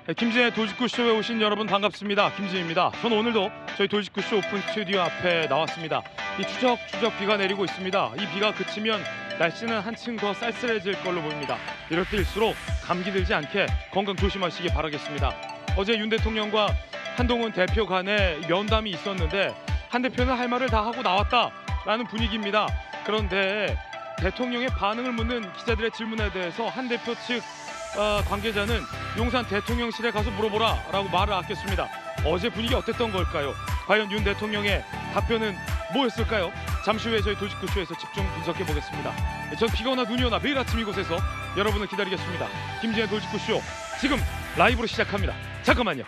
김진의 돌직구쇼에 오신 여러분 반갑습니다. 김진입니다. 저는 오늘도 저희 돌직구쇼 오픈 스튜디오 앞에 나왔습니다. 이 추적추적 비가 내리고 있습니다. 이 비가 그치면 날씨는 한층 더 쌀쌀해질 걸로 보입니다. 이럴 때일수록 감기 들지 않게 건강 조심하시기 바라겠습니다. 어제 윤 대통령과 한동훈 대표 간에 면담이 있었는데 한 대표는 할 말을 다 하고 나왔다라는 분위기입니다. 그런데 대통령의 반응을 묻는 기자들의 질문에 대해서 한 대표 측 관계자는 용산 대통령실에 가서 물어보라 라고 말을 아꼈습니다. 어제 분위기 어땠던 걸까요? 과연 윤 대통령의 답변은 뭐였을까요? 잠시 후에 저희 돌직구쇼에서 집중 분석해 보겠습니다. 전 비가 오나 눈이 오나 매일 아침 이곳에서 여러분을 기다리겠습니다. 김진의 돌직구쇼 지금 라이브로 시작합니다. 잠깐만요.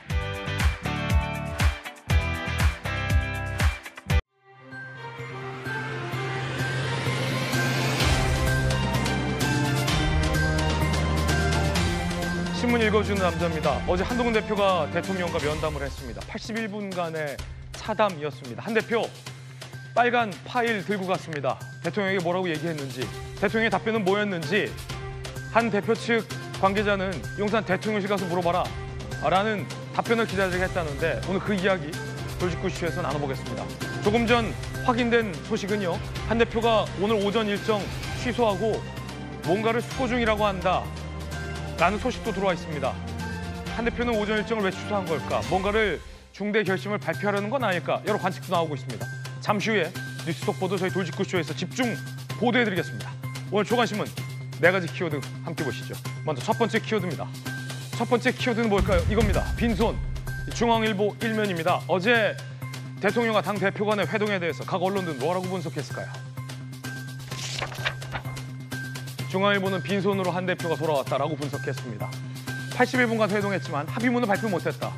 신문 읽어주는 남자입니다. 어제 한동훈 대표가 대통령과 면담을 했습니다. 81분간의 차담이었습니다. 한 대표 빨간 파일 들고 갔습니다. 대통령에게 뭐라고 얘기했는지, 대통령의 답변은 뭐였는지 한 대표 측 관계자는 용산 대통령실 가서 물어봐라 라는 답변을 기자들에게 했다는데 오늘 그 이야기 돌직구쇼에서 나눠보겠습니다. 조금 전 확인된 소식은요. 한 대표가 오늘 오전 일정 취소하고 뭔가를 수고 중이라고 한다 라는 소식도 들어와 있습니다. 한 대표는 오전 일정을 왜 취소한 걸까? 뭔가를 중대 결심을 발표하려는 건 아닐까? 여러 관측도 나오고 있습니다. 잠시 후에 뉴스톡 보도 저희 돌직구쇼에서 집중 보도해드리겠습니다. 오늘 조간신문 4가지 키워드 함께 보시죠. 먼저 첫 번째 키워드입니다. 첫 번째 키워드는 뭘까요? 이겁니다. 빈손. 중앙일보 1면입니다. 어제 대통령과 당 대표 간의 회동에 대해서 각 언론들은 뭐라고 분석했을까요? 중앙일보는 빈손으로 한 대표가 돌아왔다라고 분석했습니다. 81분간 회동했지만 합의문을 발표 못했다.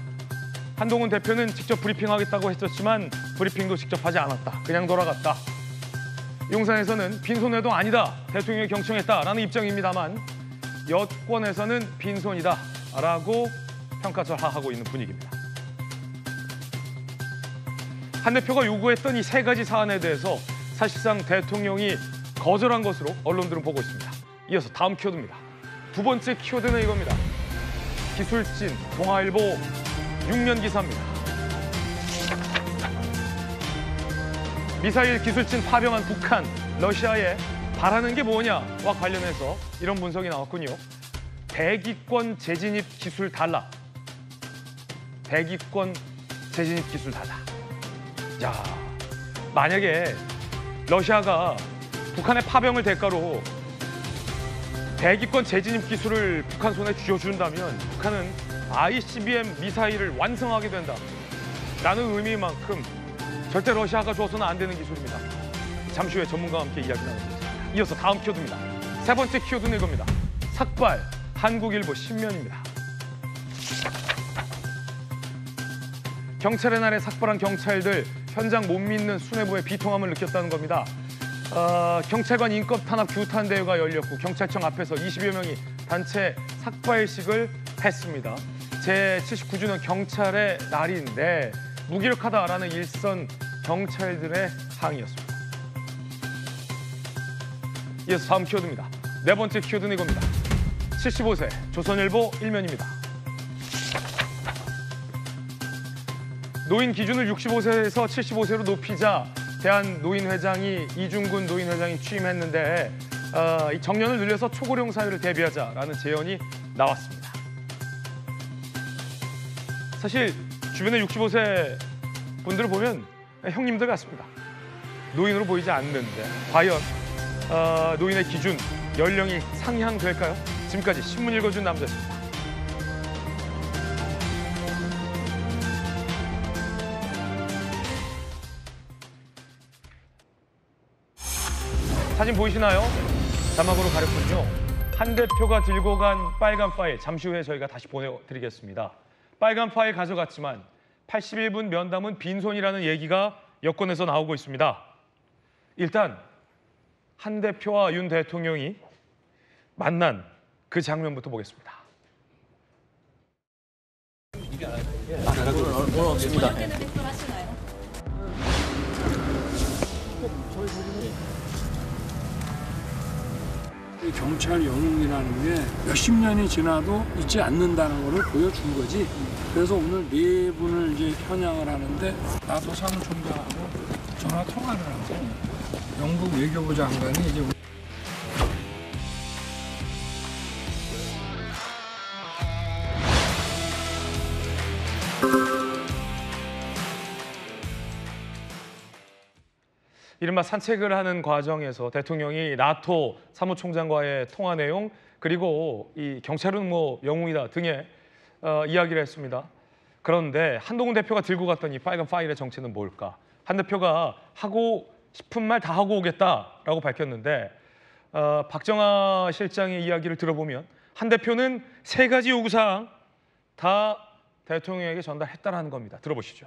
한동훈 대표는 직접 브리핑하겠다고 했었지만 브리핑도 직접 하지 않았다. 그냥 돌아갔다. 용산에서는 빈손 회동 아니다. 대통령이 경청했다라는 입장입니다만 여권에서는 빈손이다라고 평가절하하고 있는 분위기입니다. 한 대표가 요구했던 이 3가지 사안에 대해서 사실상 대통령이 거절한 것으로 언론들은 보고 있습니다. 이어서 다음 키워드입니다. 두 번째 키워드는 이겁니다. 기술진, 동아일보 6면 기사입니다. 미사일 기술진 파병한 북한, 러시아에 바라는 게 뭐냐와 관련해서 이런 분석이 나왔군요. 대기권 재진입 기술 달라. 대기권 재진입 기술 달라. 자, 만약에 러시아가 북한의 파병을 대가로 대기권 재진입 기술을 북한 손에 쥐어준다면 북한은 ICBM 미사일을 완성하게 된다. 라는 의미만큼 절대 러시아가 줘서는 안 되는 기술입니다. 잠시 후에 전문가와 함께 이야기 나눠보겠습니다. 이어서 다음 키워드입니다. 세 번째 키워드는 이겁니다. 삭발, 한국일보 신면입니다. 경찰의 날에 삭발한 경찰들 현장 못 믿는 수뇌부의 비통함을 느꼈다는 겁니다. 경찰관 인권 탄압 규탄 대회가 열렸고 경찰청 앞에서 20여 명이 단체 삭발식을 했습니다. 제79주년 경찰의 날인데 무기력하다라는 일선 경찰들의 항의였습니다. 이어서 다음 키워드입니다. 네 번째 키워드는 이겁니다. 75세 조선일보 1면입니다. 노인 기준을 65세에서 75세로 높이자 대한노인회장이 이중근 노인회장이 취임했는데 이 정년을 늘려서 초고령 사회를 대비하자라는 제언이 나왔습니다. 사실 주변에 65세 분들을 보면 형님들 같습니다. 노인으로 보이지 않는데 과연 노인의 기준 연령이 상향될까요? 지금까지 신문 읽어준 남자였습니다. 사진 보이시나요? 자막으로 가렸군요. 한 대표가 들고 간 빨간 파일 잠시 후에 저희가 다시 보내드리겠습니다. 빨간 파일 가져갔지만 81분 면담은 빈손이라는 얘기가 여권에서 나오고 있습니다. 일단 한 대표와 윤 대통령이 만난 그 장면부터 보겠습니다. 오늘 없습니다. 경찰 영웅이라는 게 몇십 년이 지나도 잊지 않는다는 걸 보여준 거지. 그래서 오늘 네 분을 이제 현양을 하는데 나도 사무총장하고 전화 통화를 하고 영국 외교부 장관이 이제 이른바 산책을 하는 과정에서 대통령이 나토 사무총장과의 통화 내용 그리고 이 경찰은 뭐 영웅이다 등의 이야기를 했습니다. 그런데 한동훈 대표가 들고 갔던 이 빨간 파일의 정체는 뭘까? 한 대표가 하고 싶은 말 다 하고 오겠다라고 밝혔는데 박정아 실장의 이야기를 들어보면 한 대표는 3가지 요구사항 다 대통령에게 전달했다라는 겁니다. 들어보시죠.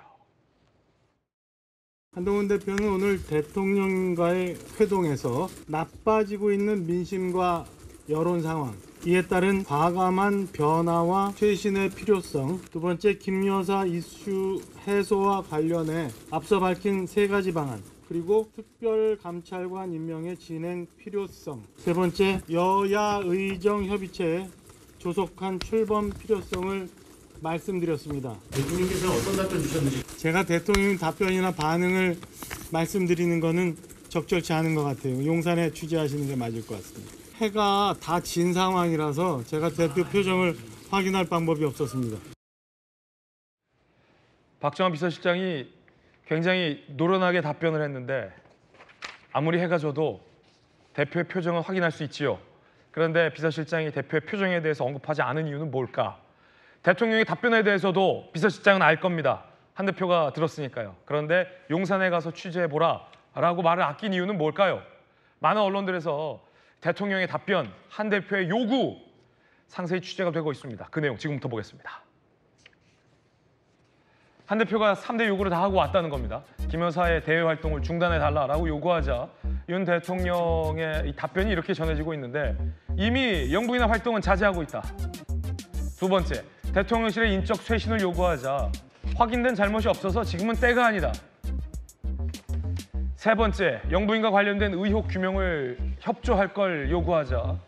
한동훈 대표는 오늘 대통령과의 회동에서 나빠지고 있는 민심과 여론 상황, 이에 따른 과감한 변화와 쇄신의 필요성, 두 번째 김 여사 이슈 해소와 관련해 앞서 밝힌 3가지 방안, 그리고 특별감찰관 임명의 진행 필요성, 세 번째 여야 의정 협의체에 조속한 출범 필요성을 말씀드렸습니다. 대통령께서는 어떤 답변 주셨는지. 제가 대통령 답변이나 반응을 말씀드리는 것은 적절치 않은 것 같아요. 용산에 취재하시는 게 맞을 것 같습니다. 해가 다 진 상황이라서 제가 대표 표정을 확인할 방법이 없었습니다. 박정아 비서실장이 굉장히 노련하게 답변을 했는데 아무리 해가 져도 대표의 표정은 확인할 수 있지요. 그런데 비서실장이 대표의 표정에 대해서 언급하지 않은 이유는 뭘까? 대통령의 답변에 대해서도 비서실장은 알 겁니다. 한 대표가 들었으니까요. 그런데 용산에 가서 취재해보라라고 말을 아낀 이유는 뭘까요? 많은 언론들에서 대통령의 답변, 한 대표의 요구 상세히 취재가 되고 있습니다. 그 내용 지금부터 보겠습니다. 한 대표가 3대 요구를 다 하고 왔다는 겁니다. 김 여사의 대외 활동을 중단해달라고 요구하자 윤 대통령의 이 답변이 이렇게 전해지고 있는데 이미 영부인의 활동은 자제하고 있다. 두 번째, 대통령실의 인적 쇄신을 요구하자 확인된 잘못이 없어서 지금은 때가 아니다. 세 번째, 영부인과 관련된 의혹 규명을 협조할 걸 요구하자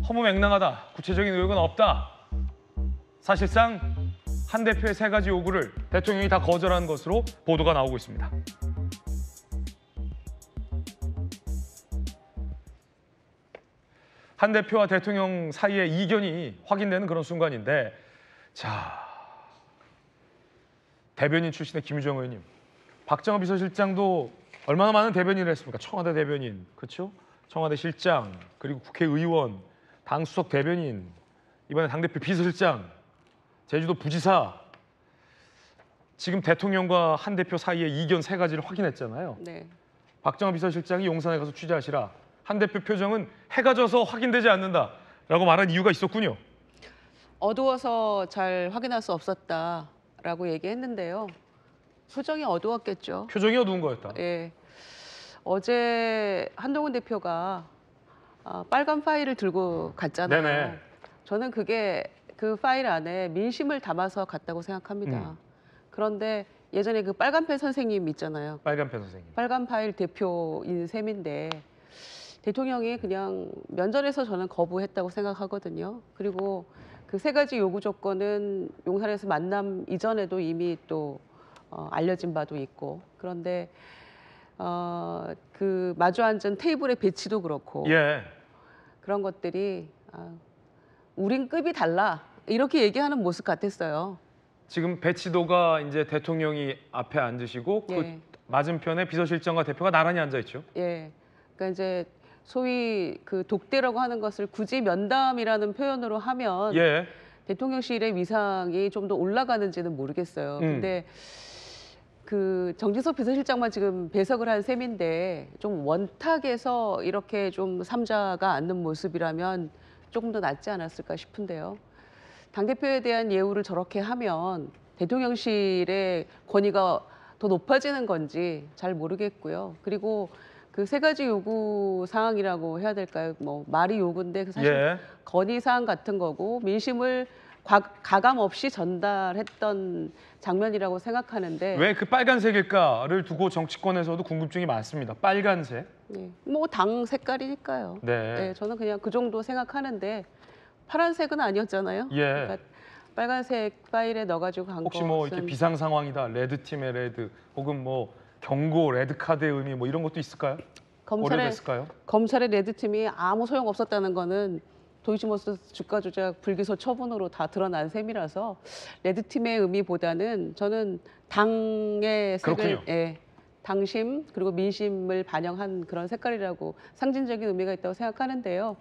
허무맹랑하다. 구체적인 의혹은 없다. 사실상 한 대표의 3가지 요구를 대통령이 다 거절한 것으로 보도가 나오고 있습니다. 한 대표와 대통령 사이의 이견이 확인되는 그런 순간인데 자, 대변인 출신의 김유정 의원님, 박정아 비서실장도 얼마나 많은 대변인을 했습니까? 청와대 대변인, 그렇죠? 청와대 실장, 그리고 국회의원, 당수석 대변인, 이번에 당대표 비서실장, 제주도 부지사. 지금 대통령과 한 대표 사이의 이견 3가지를 확인했잖아요. 네. 박정아 비서실장이 용산에 가서 취재하시라. 한 대표 표정은 해가 져서 확인되지 않는다라고 말한 이유가 있었군요. 어두워서 잘 확인할 수 없었다라고 얘기했는데요. 표정이 어두웠겠죠. 표정이 어두운 거였다. 예. 어제 한동훈 대표가 빨간 파일을 들고 갔잖아요. 네네. 저는 그게 그 파일 안에 민심을 담아서 갔다고 생각합니다. 그런데 예전에 그 빨간펜 선생님 있잖아요. 빨간펜 선생님. 빨간 파일 대표인 셈인데 대통령이 그냥 면전에서 저는 거부했다고 생각하거든요. 그리고 그 3가지 요구 조건은 용산에서 만남 이전에도 이미 또 알려진 바도 있고, 그런데 그 마주 앉은 테이블의 배치도 그렇고 예. 그런 것들이 우린 급이 달라 이렇게 얘기하는 모습 같았어요. 지금 배치도가 이제 대통령이 앞에 앉으시고 예. 그 맞은편에 비서실장과 대표가 나란히 앉아 있죠. 예. 그러니까 이제 소위 그 독대라고 하는 것을 굳이 면담이라는 표현으로 하면 예. 대통령실의 위상이 좀 더 올라가는지는 모르겠어요. 근데 그 정진석 비서실장만 지금 배석을 한 셈인데 좀 원탁에서 이렇게 좀 삼자가 앉는 모습이라면 조금 더 낫지 않았을까 싶은데요. 당대표에 대한 예우를 저렇게 하면 대통령실의 권위가 더 높아지는 건지 잘 모르겠고요. 그리고 그 3가지 요구 사항이라고 해야 될까요? 뭐 말이 요구인데 사실 예. 건의 사항 같은 거고 민심을 가감 없이 전달했던 장면이라고 생각하는데 왜 그 빨간색일까를 두고 정치권에서도 궁금증이 많습니다. 빨간색. 뭐 당 색깔이니까요. 네. 저는 그냥 그 정도 생각하는데 파란색은 아니었잖아요. 예. 그러니까 빨간색 파일에 넣어가지고 간 혹시 뭐 이렇게 것은 비상 상황이다, 레드 팀의 레드, 혹은 뭐 경고 레드 카드의 의미 뭐 이런 것도 있을까요? 고려됐을까요? 검찰의 레드팀이 아무 소용 없었다는 거는 도이치모터 주가 조작 불기소 처분으로 다 드러난 셈이라서 레드팀의 의미보다는 저는 당의 색을 그렇군요. 당심 그리고 민심을 반영한 그런 색깔이라고 상징적인 의미가 있다고 생각하는데요.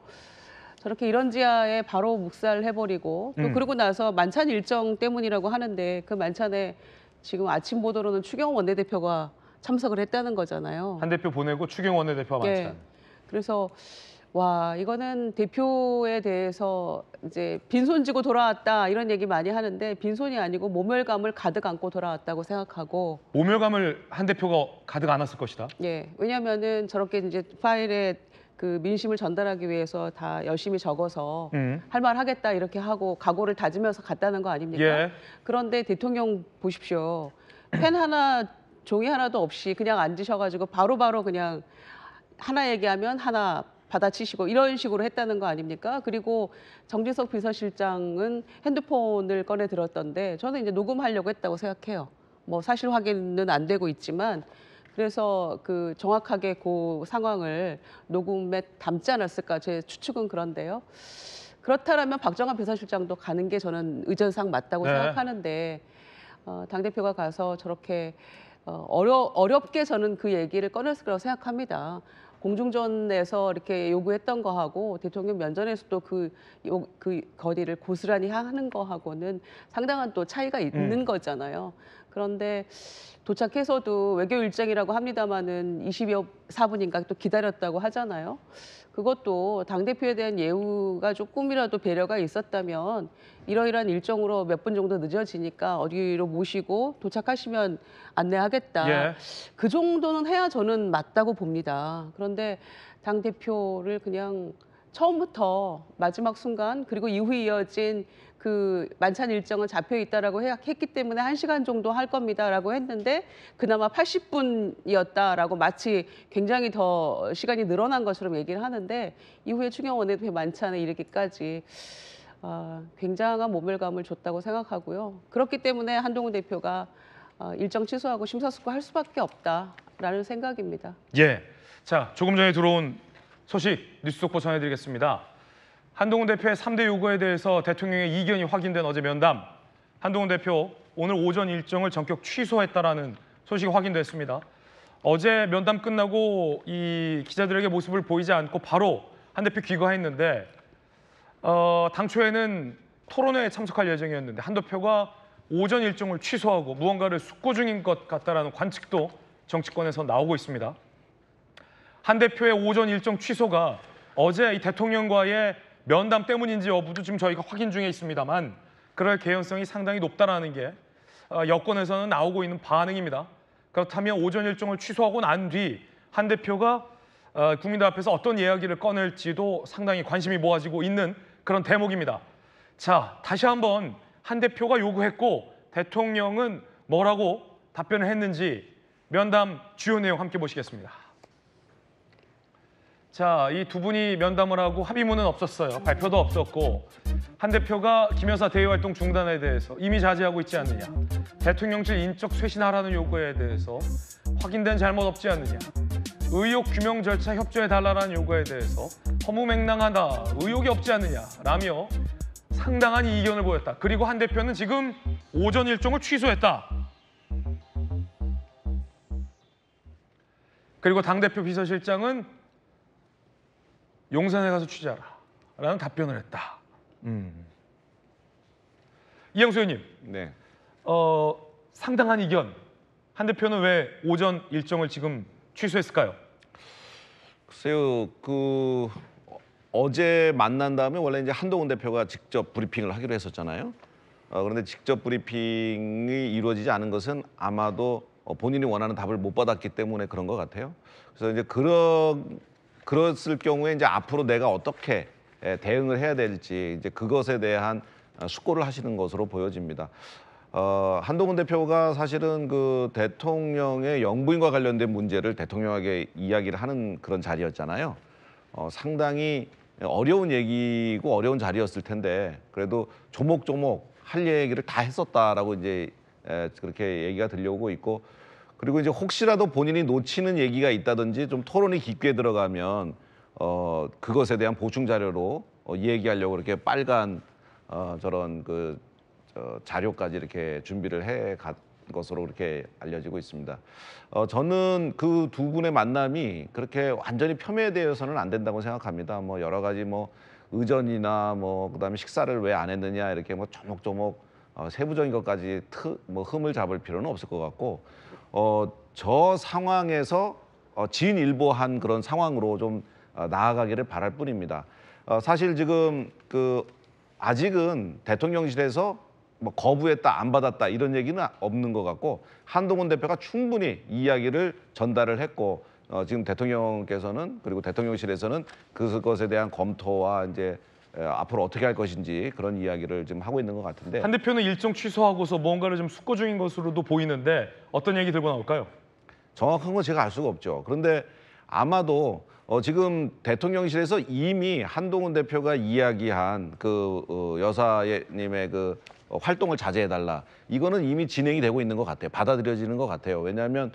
저렇게 이런지하에 바로 묵살해버리고 또 그러고 나서 만찬 일정 때문이라고 하는데 그 만찬에 지금 아침 보도로는 추경호 원내대표가 참석을 했다는 거잖아요. 한 대표 보내고 추경 원내대표가 만찬. 예. 그래서 와 이거는 대표에 대해서 이제 빈손 지고 돌아왔다 이런 얘기 많이 하는데 빈손이 아니고 모멸감을 가득 안고 돌아왔다고 생각하고 모멸감을 한 대표가 가득 안았을 것이다. 왜냐하면은 저렇게 이제 파일에 그 민심을 전달하기 위해서 다 열심히 적어서 할 말 하겠다 이렇게 하고 각오를 다지면서 갔다는 거 아닙니까? 예. 그런데 대통령 보십시오. 펜 하나 종이 하나도 없이 그냥 앉으셔가지고 바로바로 그냥 하나 얘기하면 하나 받아치시고 이런 식으로 했다는 거 아닙니까? 그리고 정진석 비서실장은 핸드폰을 꺼내 들었던데 저는 이제 녹음하려고 했다고 생각해요. 뭐 사실 확인은 안 되고 있지만 그래서 그 정확하게 그 상황을 녹음에 담지 않았을까 제 추측은 그런데요. 그렇다면 박정환 비서실장도 가는 게 저는 의전상 맞다고 네. 생각하는데 당대표가 가서 저렇게 어렵게 저는 그 얘기를 꺼냈을 거라고 생각합니다. 공중전에서 이렇게 요구했던 거하고 대통령 면전에서도 그 거리를 고스란히 하는 거하고는 상당한 또 차이가 있는 거잖아요. 그런데 도착해서도 외교 일정이라고 합니다마는 24분인가 또 기다렸다고 하잖아요. 그것도 당대표에 대한 예우가 조금이라도 배려가 있었다면 이러이러한 일정으로 몇 분 정도 늦어지니까 어디로 모시고 도착하시면 안내하겠다. 예. 그 정도는 해야 저는 맞다고 봅니다. 그런데 당대표를 그냥 처음부터 마지막 순간 그리고 이후에 이어진 그 만찬 일정은 잡혀 있다라고 했기 때문에 1시간 정도 할 겁니다라고 했는데 그나마 80분이었다라고 마치 굉장히 더 시간이 늘어난 것처럼 얘기를 하는데 이후에 추경호 원내대표 만찬에 이르기까지 굉장한 모멸감을 줬다고 생각하고요. 그렇기 때문에 한동훈 대표가 일정 취소하고 심사숙고할 수밖에 없다라는 생각입니다. 예. 자, 조금 전에 들어온 소식 뉴스 속보 전해드리겠습니다. 한동훈 대표의 3대 요구에 대해서 대통령의 이견이 확인된 어제 면담. 한동훈 대표 오늘 오전 일정을 전격 취소했다라는 소식이 확인됐습니다. 어제 면담 끝나고 이 기자들에게 모습을 보이지 않고 바로 한 대표 귀가했는데 당초에는 토론회에 참석할 예정이었는데 한 대표가 오전 일정을 취소하고 무언가를 숙고 중인 것 같다라는 관측도 정치권에서 나오고 있습니다. 한 대표의 오전 일정 취소가 어제 이 대통령과의 면담 때문인지 여부도 지금 저희가 확인 중에 있습니다만 그럴 개연성이 상당히 높다라는 게 여권에서는 나오고 있는 반응입니다. 그렇다면 오전 일정을 취소하고 난 뒤 한 대표가 국민들 앞에서 어떤 이야기를 꺼낼지도 상당히 관심이 모아지고 있는 그런 대목입니다. 자, 다시 한번 한 대표가 요구했고 대통령은 뭐라고 답변을 했는지 면담 주요 내용 함께 보시겠습니다. 자, 이 두 분이 면담을 하고 합의문은 없었어요. 발표도 없었고 한 대표가 김 여사 대외활동 중단에 대해서 이미 자제하고 있지 않느냐, 대통령실 인적 쇄신하라는 요구에 대해서 확인된 잘못 없지 않느냐, 의혹 규명 절차 협조해달라는 요구에 대해서 허무맹랑하다, 의혹이 없지 않느냐라며 상당한 이견을 보였다. 그리고 한 대표는 지금 오전 일정을 취소했다. 그리고 당대표 비서실장은 용산에 가서 취재하라 라는 답변을 했다. 이영수 의원님, 네. 상당한 이견. 한 대표는 왜 오전 일정을 지금 취소했을까요? 글쎄요, 어제 만난 다음에 원래 이제 한동훈 대표가 직접 브리핑을 하기로 했었잖아요. 그런데 직접 브리핑이 이루어지지 않은 것은 아마도 본인이 원하는 답을 못 받았기 때문에 그런 것 같아요. 그래서 이제 그랬을 경우에 이제 앞으로 내가 어떻게 대응을 해야 될지 이제 그것에 대한 숙고를 하시는 것으로 보여집니다. 한동훈 대표가 사실은 그 대통령의 영부인과 관련된 문제를 대통령에게 이야기를 하는 그런 자리였잖아요. 상당히 어려운 얘기고 어려운 자리였을 텐데 그래도 조목조목 할 얘기를 다 했었다라고 이제 그렇게 얘기가 들려오고 있고 그리고 이제 혹시라도 본인이 놓치는 얘기가 있다든지 좀 토론이 깊게 들어가면 그것에 대한 보충 자료로 얘기하려고 이렇게 빨간 저런 자료까지 이렇게 준비를 해 간 것으로 이렇게 알려지고 있습니다. 저는 그 두 분의 만남이 그렇게 완전히 폄훼되어서는 안 된다고 생각합니다. 뭐 여러 가지 뭐 의전이나 뭐 그다음에 식사를 왜 안 했느냐 이렇게 뭐 조목조목 세부적인 것까지 흠을 잡을 필요는 없을 것 같고 저 상황에서 진일보한 그런 상황으로 좀 나아가기를 바랄 뿐입니다. 사실 지금 아직은 대통령실에서 뭐 거부했다 안 받았다 이런 얘기는 없는 것 같고 한동훈 대표가 충분히 이야기를 전달을 했고 지금 대통령께서는 그리고 대통령실에서는 그것에 대한 검토와 이제 앞으로 어떻게 할 것인지 그런 이야기를 지금 하고 있는 것 같은데 한 대표는 일정 취소하고서 뭔가를 좀 숙고 중인 것으로도 보이는데 어떤 얘기 들고 나올까요? 정확한 건 제가 알 수가 없죠. 그런데 아마도 지금 대통령실에서 이미 한동훈 대표가 이야기한 여사님의 활동을 자제해달라. 이거는 이미 진행이 되고 있는 것 같아요. 받아들여지는 것 같아요. 왜냐하면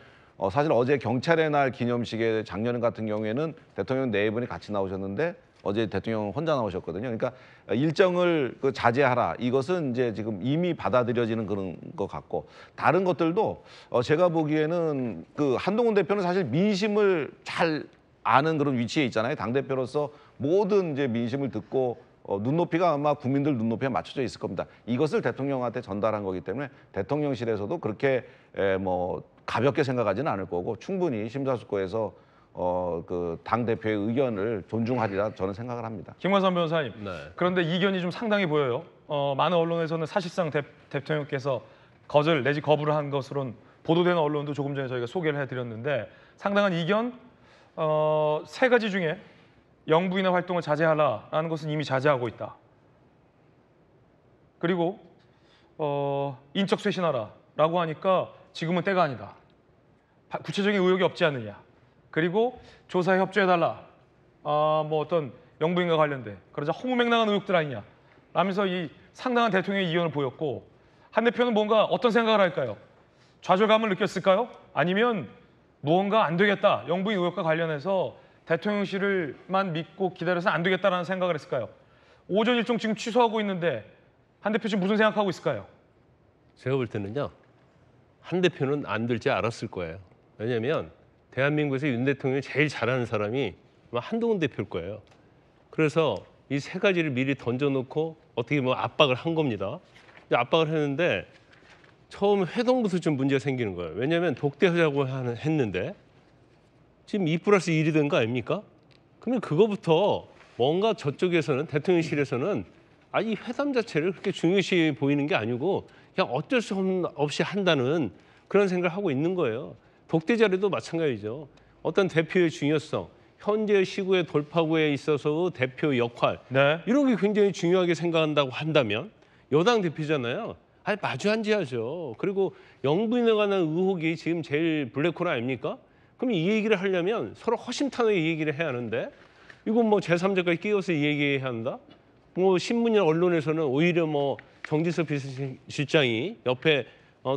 사실 어제 경찰의 날 기념식에 작년 같은 경우에는 대통령 네 분이 같이 나오셨는데 어제 대통령 혼자 나오셨거든요. 그러니까 일정을 자제하라. 이것은 이제 지금 이미 받아들여지는 그런 것 같고 다른 것들도 제가 보기에는 한동훈 대표는 사실 민심을 잘 아는 그런 위치에 있잖아요. 당대표로서 모든 이제 민심을 듣고 눈높이가 아마 국민들 눈높이에 맞춰져 있을 겁니다. 이것을 대통령한테 전달한 거기 때문에 대통령실에서도 그렇게 뭐 가볍게 생각하지는 않을 거고 충분히 심사숙고해서 당 대표의 의견을 존중하리라 저는 생각을 합니다. 김관선 변호사님. 네. 그런데 이견이 좀 상당히 보여요. 많은 언론에서는 사실상 대통령께서 거절 내지 거부를 한 것으로는 보도되는 언론도 조금 전에 저희가 소개를 해드렸는데 상당한 이견 세 가지 중에 영부인의 활동을 자제하라라는 것은 이미 자제하고 있다. 그리고 인적 쇄신하라라고 하니까 지금은 때가 아니다. 구체적인 의혹이 없지 않느냐. 그리고 조사에 협조해달라. 뭐 어떤 영부인과 관련된 그러자 허무맹랑한 의혹들 아니냐. 라면서 이 상당한 대통령의 이견을 보였고 한 대표는 뭔가 어떤 생각을 할까요? 좌절감을 느꼈을까요? 아니면 무언가 안 되겠다. 영부인 의혹과 관련해서 대통령실을만 믿고 기다려서는 안 되겠다라는 생각을 했을까요? 오전 일정 지금 취소하고 있는데 한 대표 지금 무슨 생각하고 있을까요? 제가 볼 때는요. 한 대표는 안 될지 알았을 거예요. 왜냐하면 대한민국에서 윤 대통령이 제일 잘하는 사람이 아마 한동훈 대표일 거예요. 그래서 이 세 가지를 미리 던져놓고 어떻게 뭐 압박을 한 겁니다. 근데 압박을 했는데 처음 회동부터 좀 문제가 생기는 거예요. 왜냐하면 독대하자고 했는데 지금 2+1이 된 거 아닙니까? 그러면 그거부터 뭔가 저쪽에서는 대통령실에서는 이 회담 자체를 그렇게 중요시 보이는 게 아니고 그냥 어쩔 수 없이 한다는 그런 생각을 하고 있는 거예요. 독대 자리도 마찬가지죠. 어떤 대표의 중요성, 현재 시구의 돌파구에 있어서 대표 역할 네. 이런 게 굉장히 중요하게 생각한다고 한다면 여당 대표잖아요. 마주 앉아야죠. 그리고 영부인에 관한 의혹이 지금 제일 블랙홀 아닙니까? 그럼 이 얘기를 하려면 서로 허심탄회하게 이 얘기를 해야 하는데 이건 뭐 제3자까지 끼워서 이 얘기해야 한다? 뭐 신문이나 언론에서는 오히려 뭐 정진석 비서실장이 옆에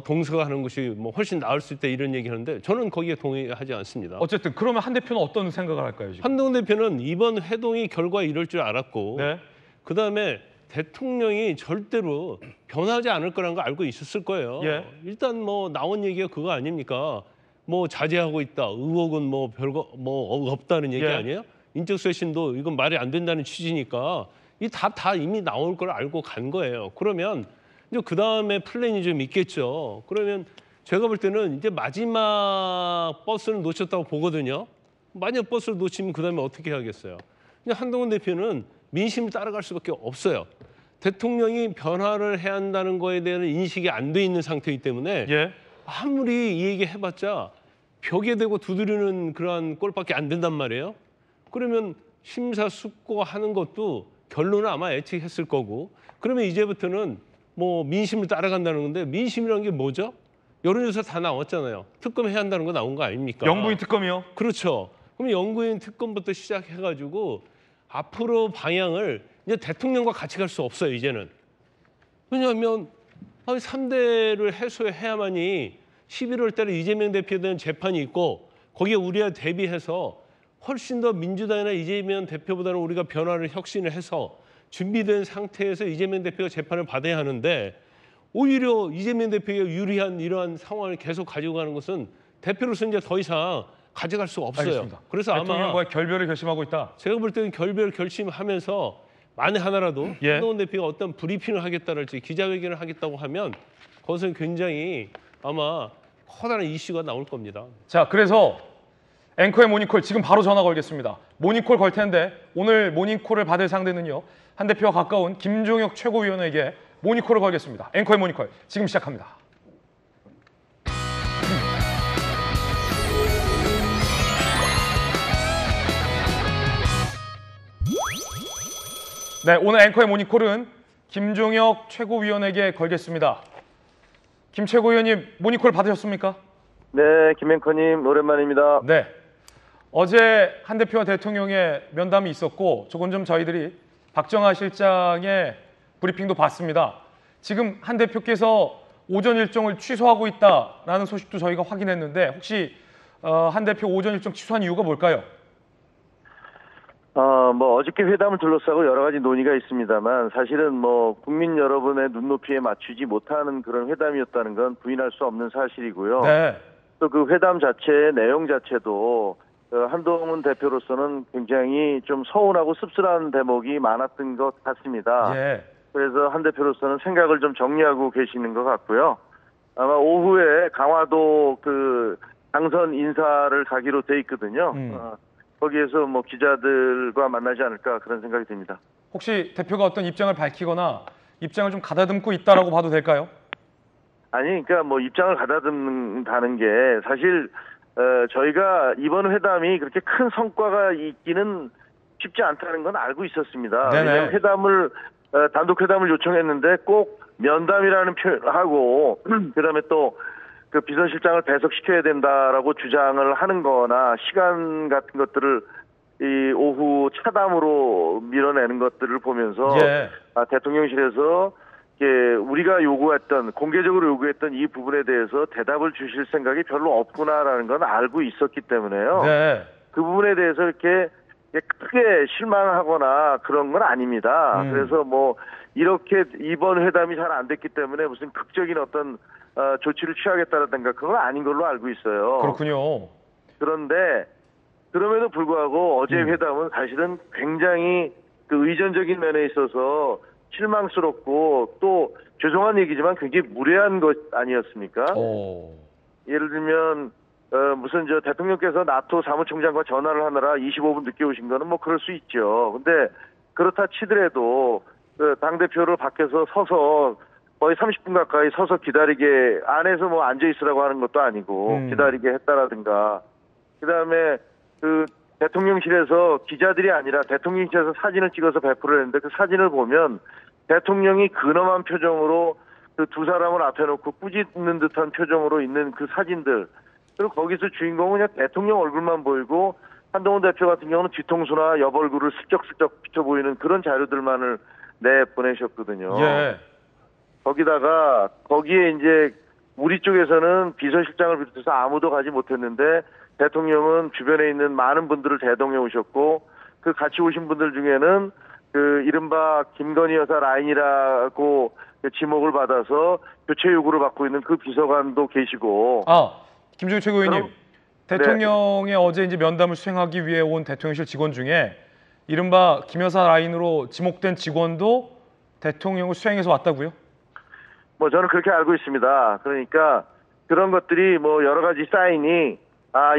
동서가 하는 것이 뭐 훨씬 나을 수 있다 이런 얘기하는데 저는 거기에 동의하지 않습니다. 어쨌든 그러면 한 대표는 어떤 생각을 할까요? 지금? 한동훈 대표는 이번 회동이 결과 이럴 줄 알았고 네. 그다음에 대통령이 절대로 변하지 않을 거라는 거 알고 있었을 거예요. 예. 일단 뭐 나온 얘기가 그거 아닙니까? 뭐 자제하고 있다. 의혹은 뭐 별거 뭐 없다는 얘기 예. 아니에요? 인적 쇄신도 이건 말이 안 된다는 취지니까 이 답 다 이미 나올 걸 알고 간 거예요. 그러면 이제 그 다음에 플랜이 좀 있겠죠. 그러면 제가 볼 때는 이제 마지막 버스를 놓쳤다고 보거든요. 만약 버스를 놓치면 그 다음에 어떻게 하겠어요? 근데 한동훈 대표는 민심을 따라갈 수밖에 없어요. 대통령이 변화를 해야 한다는 거에 대한 인식이 안 돼 있는 상태이기 때문에 예. 아무리 이 얘기 해봤자 벽에 대고 두드리는 그러한 꼴밖에 안 된단 말이에요. 그러면 심사숙고하는 것도 결론은 아마 예측했을 거고 그러면 이제부터는 뭐 민심을 따라간다는 건데 민심이라는 게 뭐죠? 여론조사 다 나왔잖아요. 특검해야 한다는 거 나온 거 아닙니까? 영부인 특검이요? 그렇죠. 그럼 영부인 특검부터 시작해가지고 앞으로 방향을 이제 대통령과 같이 갈 수 없어요. 이제는. 왜냐하면 3대를 해소해야만이 11월 달에 이재명 대표에 대한 재판이 있고 거기에 우리가 대비해서 훨씬 더 민주당이나 이재명 대표보다는 우리가 변화를 혁신을 해서 준비된 상태에서 이재명 대표가 재판을 받아야 하는데 오히려 이재명 대표에게 유리한 이러한 상황을 계속 가지고 가는 것은 대표로서 이제 더 이상 가져갈 수가 없어요. 알겠습니다. 그래서 아마 대통령과의 결별을 결심하고 있다. 제가 볼 때는 결별 결심하면서 만에 하나라도 예. 한동훈 대표가 어떤 브리핑을 하겠다랄지 기자회견을 하겠다고 하면 그것은 굉장히 아마 커다란 이슈가 나올 겁니다. 자, 그래서 앵커의 모닝콜 지금 바로 전화 걸겠습니다. 모닝콜 걸 텐데 오늘 모닝콜을 받을 상대는요. 한 대표와 가까운 김종혁 최고위원에게 모닝콜을 걸겠습니다. 앵커의 모닝콜 지금 시작합니다. 네, 오늘 앵커의 모닝콜은 김종혁 최고위원에게 걸겠습니다. 김 최고위원님 모닝콜 받으셨습니까? 네, 김 앵커님 오랜만입니다. 네. 어제 한 대표와 대통령의 면담이 있었고 조금 전 저희들이 박정하 실장의 브리핑도 봤습니다. 지금 한 대표께서 오전 일정을 취소하고 있다라는 소식도 저희가 확인했는데 혹시 한 대표 오전 일정 취소한 이유가 뭘까요? 뭐 어저께 회담을 둘러싸고 여러 가지 논의가 있습니다만 사실은 뭐 국민 여러분의 눈높이에 맞추지 못하는 그런 회담이었다는 건 부인할 수 없는 사실이고요. 네. 또 그 회담 자체의 내용 자체도 한동훈 대표로서는 굉장히 좀 서운하고 씁쓸한 대목이 많았던 것 같습니다. 예. 그래서 한 대표로서는 생각을 좀 정리하고 계시는 것 같고요. 아마 오후에 강화도 그 당선 인사를 가기로 돼 있거든요. 거기에서 뭐 기자들과 만나지 않을까 그런 생각이 듭니다. 혹시 대표가 어떤 입장을 밝히거나 입장을 좀 가다듬고 있다라고 봐도 될까요? 아니, 그러니까 뭐 입장을 가다듬는다는 게 사실 저희가 이번 회담이 그렇게 큰 성과가 있기는 쉽지 않다는 건 알고 있었습니다. 네네. 왜냐하면 회담을 단독 회담을 요청했는데 꼭 면담이라는 표현을 하고 그다음에 또 그 비서실장을 배석시켜야 된다라고 주장을 하는 거나 시간 같은 것들을 이 오후 차담으로 밀어내는 것들을 보면서 예. 대통령실에서 우리가 요구했던 공개적으로 요구했던 이 부분에 대해서 대답을 주실 생각이 별로 없구나라는 건 알고 있었기 때문에요. 네. 그 부분에 대해서 이렇게 크게 실망하거나 그런 건 아닙니다. 그래서 뭐 이렇게 이번 회담이 잘 안 됐기 때문에 무슨 극적인 어떤 조치를 취하겠다라든가 그건 아닌 걸로 알고 있어요. 그렇군요. 그런데 그럼에도 불구하고 어제 회담은 사실은 굉장히 그 의전적인 면에 있어서 실망스럽고 또 죄송한 얘기지만 굉장히 무례한 것 아니었습니까? 예를 들면 무슨 저 대통령께서 나토 사무총장과 전화를 하느라 25분 늦게 오신 거는 뭐 그럴 수 있죠. 근데 그렇다 치더라도 그 당대표를 밖에서 서서 거의 30분 가까이 서서 기다리게 안에서 뭐 앉아 있으라고 하는 것도 아니고 기다리게 했다라든가 그다음에 그 대통령실에서 기자들이 아니라 대통령실에서 사진을 찍어서 배포를 했는데 그 사진을 보면 대통령이 근엄한 표정으로 그 두 사람을 앞에 놓고 꾸짖는 듯한 표정으로 있는 그 사진들 그리고 거기서 주인공은 그냥 대통령 얼굴만 보이고 한동훈 대표 같은 경우는 뒤통수나 옆 얼굴을 슬쩍슬쩍 비춰 보이는 그런 자료들만을 내보내셨거든요. 예. 거기다가 거기에 이제 우리 쪽에서는 비서실장을 비롯해서 아무도 가지 못했는데 대통령은 주변에 있는 많은 분들을 대동해 오셨고 그 같이 오신 분들 중에는 그 이른바 김건희 여사 라인이라고 지목을 받아서 교체 요구를 받고 있는 그 비서관도 계시고. 김종혁 최고위원님, 대통령의 어제 이제 면담을 수행하기 위해 온 대통령실 직원 중에 이른바 김 여사 라인으로 지목된 직원도 대통령을 수행해서 왔다고요? 뭐 저는 그렇게 알고 있습니다. 그러니까 그런 것들이 뭐 여러 가지 사인이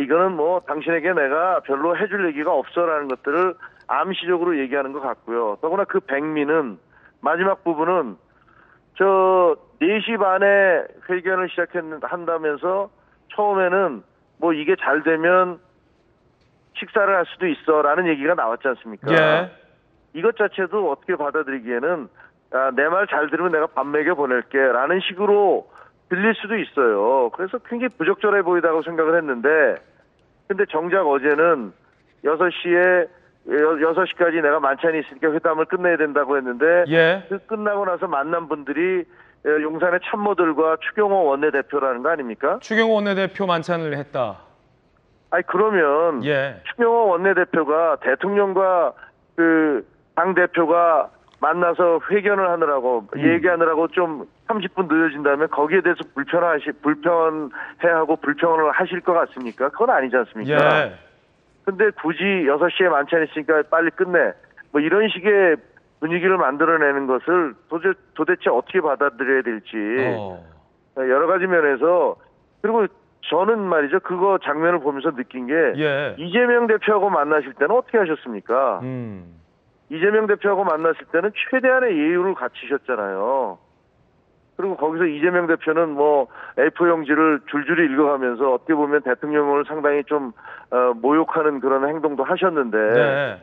이거는 뭐 당신에게 내가 별로 해줄 얘기가 없어라는 것들을 암시적으로 얘기하는 것 같고요. 더구나 그 백미는 마지막 부분은 저 4시 반에 회견을 한다면서 처음에는 뭐 이게 잘 되면 식사를 할 수도 있어라는 얘기가 나왔지 않습니까? 예. 이것 자체도 어떻게 받아들이기에는 내 말 잘 들으면 내가 밥 먹여 보낼게 라는 식으로 들릴 수도 있어요. 그래서 굉장히 부적절해 보이다고 생각을 했는데 근데 정작 어제는 6시까지 내가 만찬이 있으니까 회담을 끝내야 된다고 했는데 예. 그 끝나고 나서 만난 분들이 용산의 참모들과 추경호 원내대표라는 거 아닙니까? 추경호 원내대표 만찬을 했다. 아니 그러면 예. 추경호 원내대표가 대통령과 그 당대표가 만나서 회견을 하느라고 얘기하느라고 좀 30분 늦어진다면 거기에 대해서 불편해하고 불평을 하실 것 같습니까? 그건 아니지 않습니까? 예. 근데 굳이 6시에 만찬 있으니까 빨리 끝내. 뭐 이런 식의 분위기를 만들어내는 것을 도대체 어떻게 받아들여야 될지 여러 가지 면에서 그리고 저는 말이죠. 그거 장면을 보면서 느낀 게 예. 이재명 대표하고 만나실 때는 어떻게 하셨습니까? 이재명 대표하고 만났을 때는 최대한의 예의를 갖추셨잖아요. 그리고 거기서 이재명 대표는 뭐 A4용지를 줄줄이 읽어가면서 어떻게 보면 대통령을 상당히 좀 모욕하는 그런 행동도 하셨는데 네.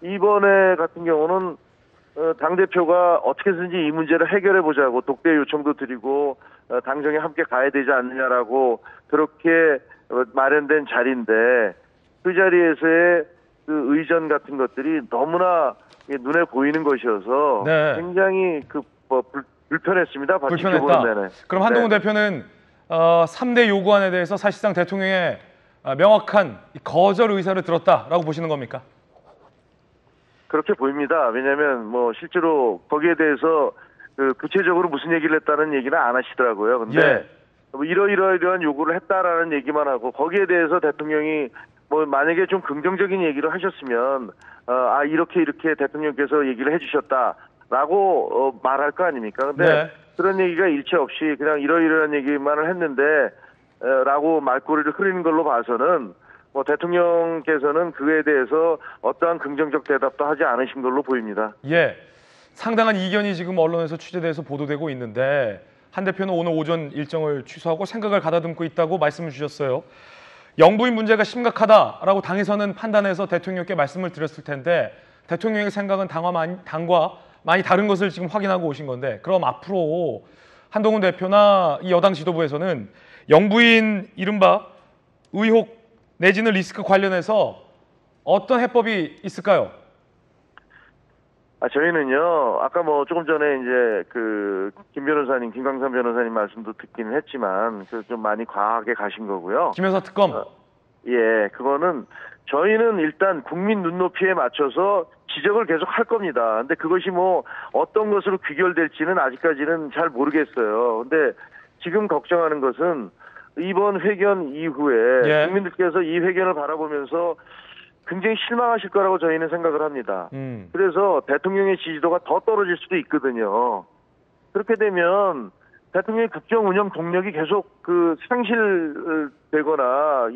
이번에 같은 경우는 당대표가 어떻게 해서든지 이 문제를 해결해 보자고 독대 요청도 드리고 당정에 함께 가야 되지 않느냐라고 그렇게 마련된 자리인데 그 자리에서의 그 의전 같은 것들이 너무나 눈에 보이는 것이어서 네. 굉장히 불편했습니다. 불편했다. 그럼 한동훈 네. 대표는 3대 요구안에 대해서 사실상 대통령의 명확한 거절 의사를 들었다라고 보시는 겁니까? 그렇게 보입니다. 왜냐하면 뭐 실제로 거기에 대해서 구체적으로 무슨 얘기를 했다는 얘기는 안 하시더라고요. 근데 예. 뭐 이러이러한 요구를 했다라는 얘기만 하고 거기에 대해서 대통령이 뭐 만약에 좀 긍정적인 얘기를 하셨으면 이렇게 대통령께서 얘기를 해주셨다라고 말할 거 아닙니까? 근데 네. 그런 얘기가 일체 없이 그냥 이러이러한 얘기만을 했는데 라고 말꼬리를 흐리는 걸로 봐서는 뭐 대통령께서는 그에 대해서 어떠한 긍정적 대답도 하지 않으신 걸로 보입니다. 예. 상당한 이견이 지금 언론에서 취재돼서 보도되고 있는데 한 대표는 오늘 오전 일정을 취소하고 생각을 가다듬고 있다고 말씀을 주셨어요. 영부인 문제가 심각하다라고 당에서는 판단해서 대통령께 말씀을 드렸을 텐데 대통령의 생각은 당과 많이 다른 것을 지금 확인하고 오신 건데 그럼 앞으로 한동훈 대표나 이 여당 지도부에서는 영부인 이른바 의혹 내지는 리스크 관련해서 어떤 해법이 있을까요? 저희는요, 아까 뭐 조금 전에 이제 김광삼 변호사님 말씀도 듣기는 했지만, 좀 많이 과하게 가신 거고요. 김 여사 특검. 예, 그거는 저희는 일단 국민 눈높이에 맞춰서 지적을 계속 할 겁니다. 근데 그것이 뭐 어떤 것으로 귀결될지는 아직까지는 잘 모르겠어요. 근데 지금 걱정하는 것은 이번 회견 이후에 예. 국민들께서 이 회견을 바라보면서 굉장히 실망하실 거라고 저희는 생각을 합니다. 그래서 대통령의 지지도가 더 떨어질 수도 있거든요. 그렇게 되면 대통령의 국정 운영 동력이 계속 상실되거나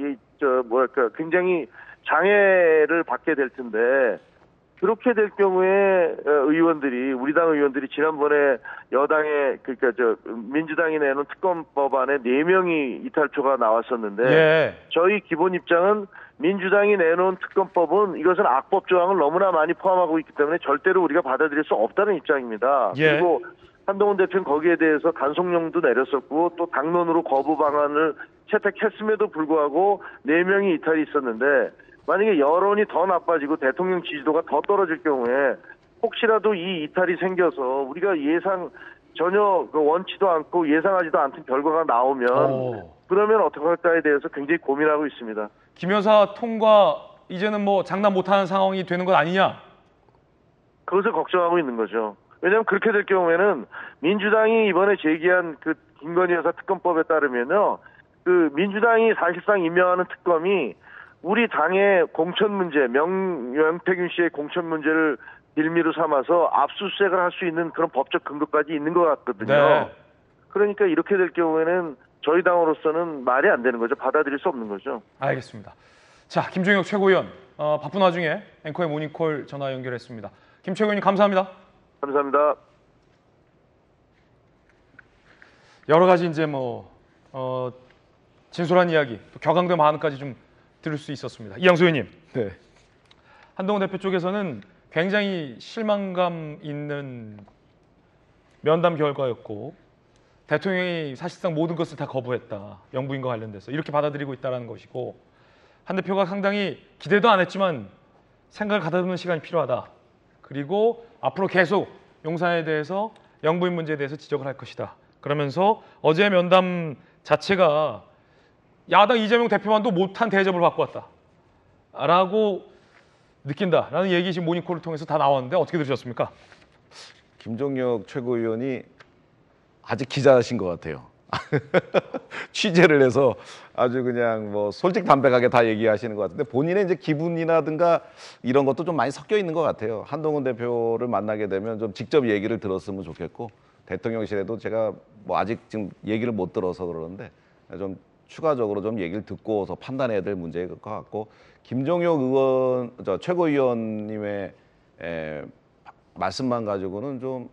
굉장히 장애를 받게 될 텐데 그렇게 될 경우에 우리 당 의원들이 지난번에 민주당이 내놓은 특검법안에 4명이 이탈표가 나왔었는데 예. 저희 기본 입장은 민주당이 내놓은 특검법은 이것은 악법 조항을 너무나 많이 포함하고 있기 때문에 절대로 우리가 받아들일 수 없다는 입장입니다. 예. 그리고 한동훈 대표는 거기에 대해서 간송령도 내렸었고 또 당론으로 거부 방안을 채택했음에도 불구하고 4명이 이탈이 있었는데 만약에 여론이 더 나빠지고 대통령 지지도가 더 떨어질 경우에 혹시라도 이 이탈이 생겨서 우리가 전혀 원치도 않고 예상하지도 않던 결과가 나오면 그러면 어떻게 할까에 대해서 굉장히 고민하고 있습니다. 김 여사 통과 이제는 뭐 장담 못하는 상황이 되는 것 아니냐? 그것을 걱정하고 있는 거죠. 왜냐하면 그렇게 될 경우에는 민주당이 이번에 제기한 김건희 여사 특검법에 따르면요, 민주당이 사실상 임명하는 특검이 우리 당의 공천 문제, 명태균 씨의 공천 문제를 빌미로 삼아서 압수수색을 할 수 있는 그런 법적 근거까지 있는 것 같거든요. 네. 그러니까 이렇게 될 경우에는 저희 당으로서는 말이 안 되는 거죠. 받아들일 수 없는 거죠. 알겠습니다. 자, 김종혁 최고위원, 바쁜 와중에 앵커의 모닝콜 전화 연결했습니다. 김 최고위원님 감사합니다. 감사합니다. 여러 가지 이제 진솔한 이야기, 또 격앙된 반응까지 좀 들을 수 있었습니다. 이양수 의원님, 네. 한동훈 대표 쪽에서는 굉장히 실망감 있는 면담 결과였고 대통령이 사실상 모든 것을 다 거부했다. 영부인과 관련돼서 이렇게 받아들이고 있다는 것이고 한 대표가 상당히 기대도 안 했지만 생각을 가다듬는 시간이 필요하다. 그리고 앞으로 계속 용산에 대해서 영부인 문제에 대해서 지적을 할 것이다. 그러면서 어제 면담 자체가 야당 이재명 대표만도 못한 대접을 받고 왔다라고 느낀다라는 얘기 지금 모닝콜을 통해서 다 나왔는데 어떻게 들으셨습니까? 김종혁 최고위원이 아직 기자신 것 같아요. 취재를 해서 아주 그냥 뭐 솔직담백하게 다 얘기하시는 것 같은데 본인의 이제 기분이라든가 이런 것도 좀 많이 섞여 있는 것 같아요. 한동훈 대표를 만나게 되면 좀 직접 얘기를 들었으면 좋겠고 대통령실에도 제가 뭐 아직 지금 얘기를 못 들어서 그러는데 좀 추가적으로 좀 얘기를 듣고서 판단해야 될 문제일 것 같고 김종혁 의원, 최고위원님의 말씀만 가지고는 좀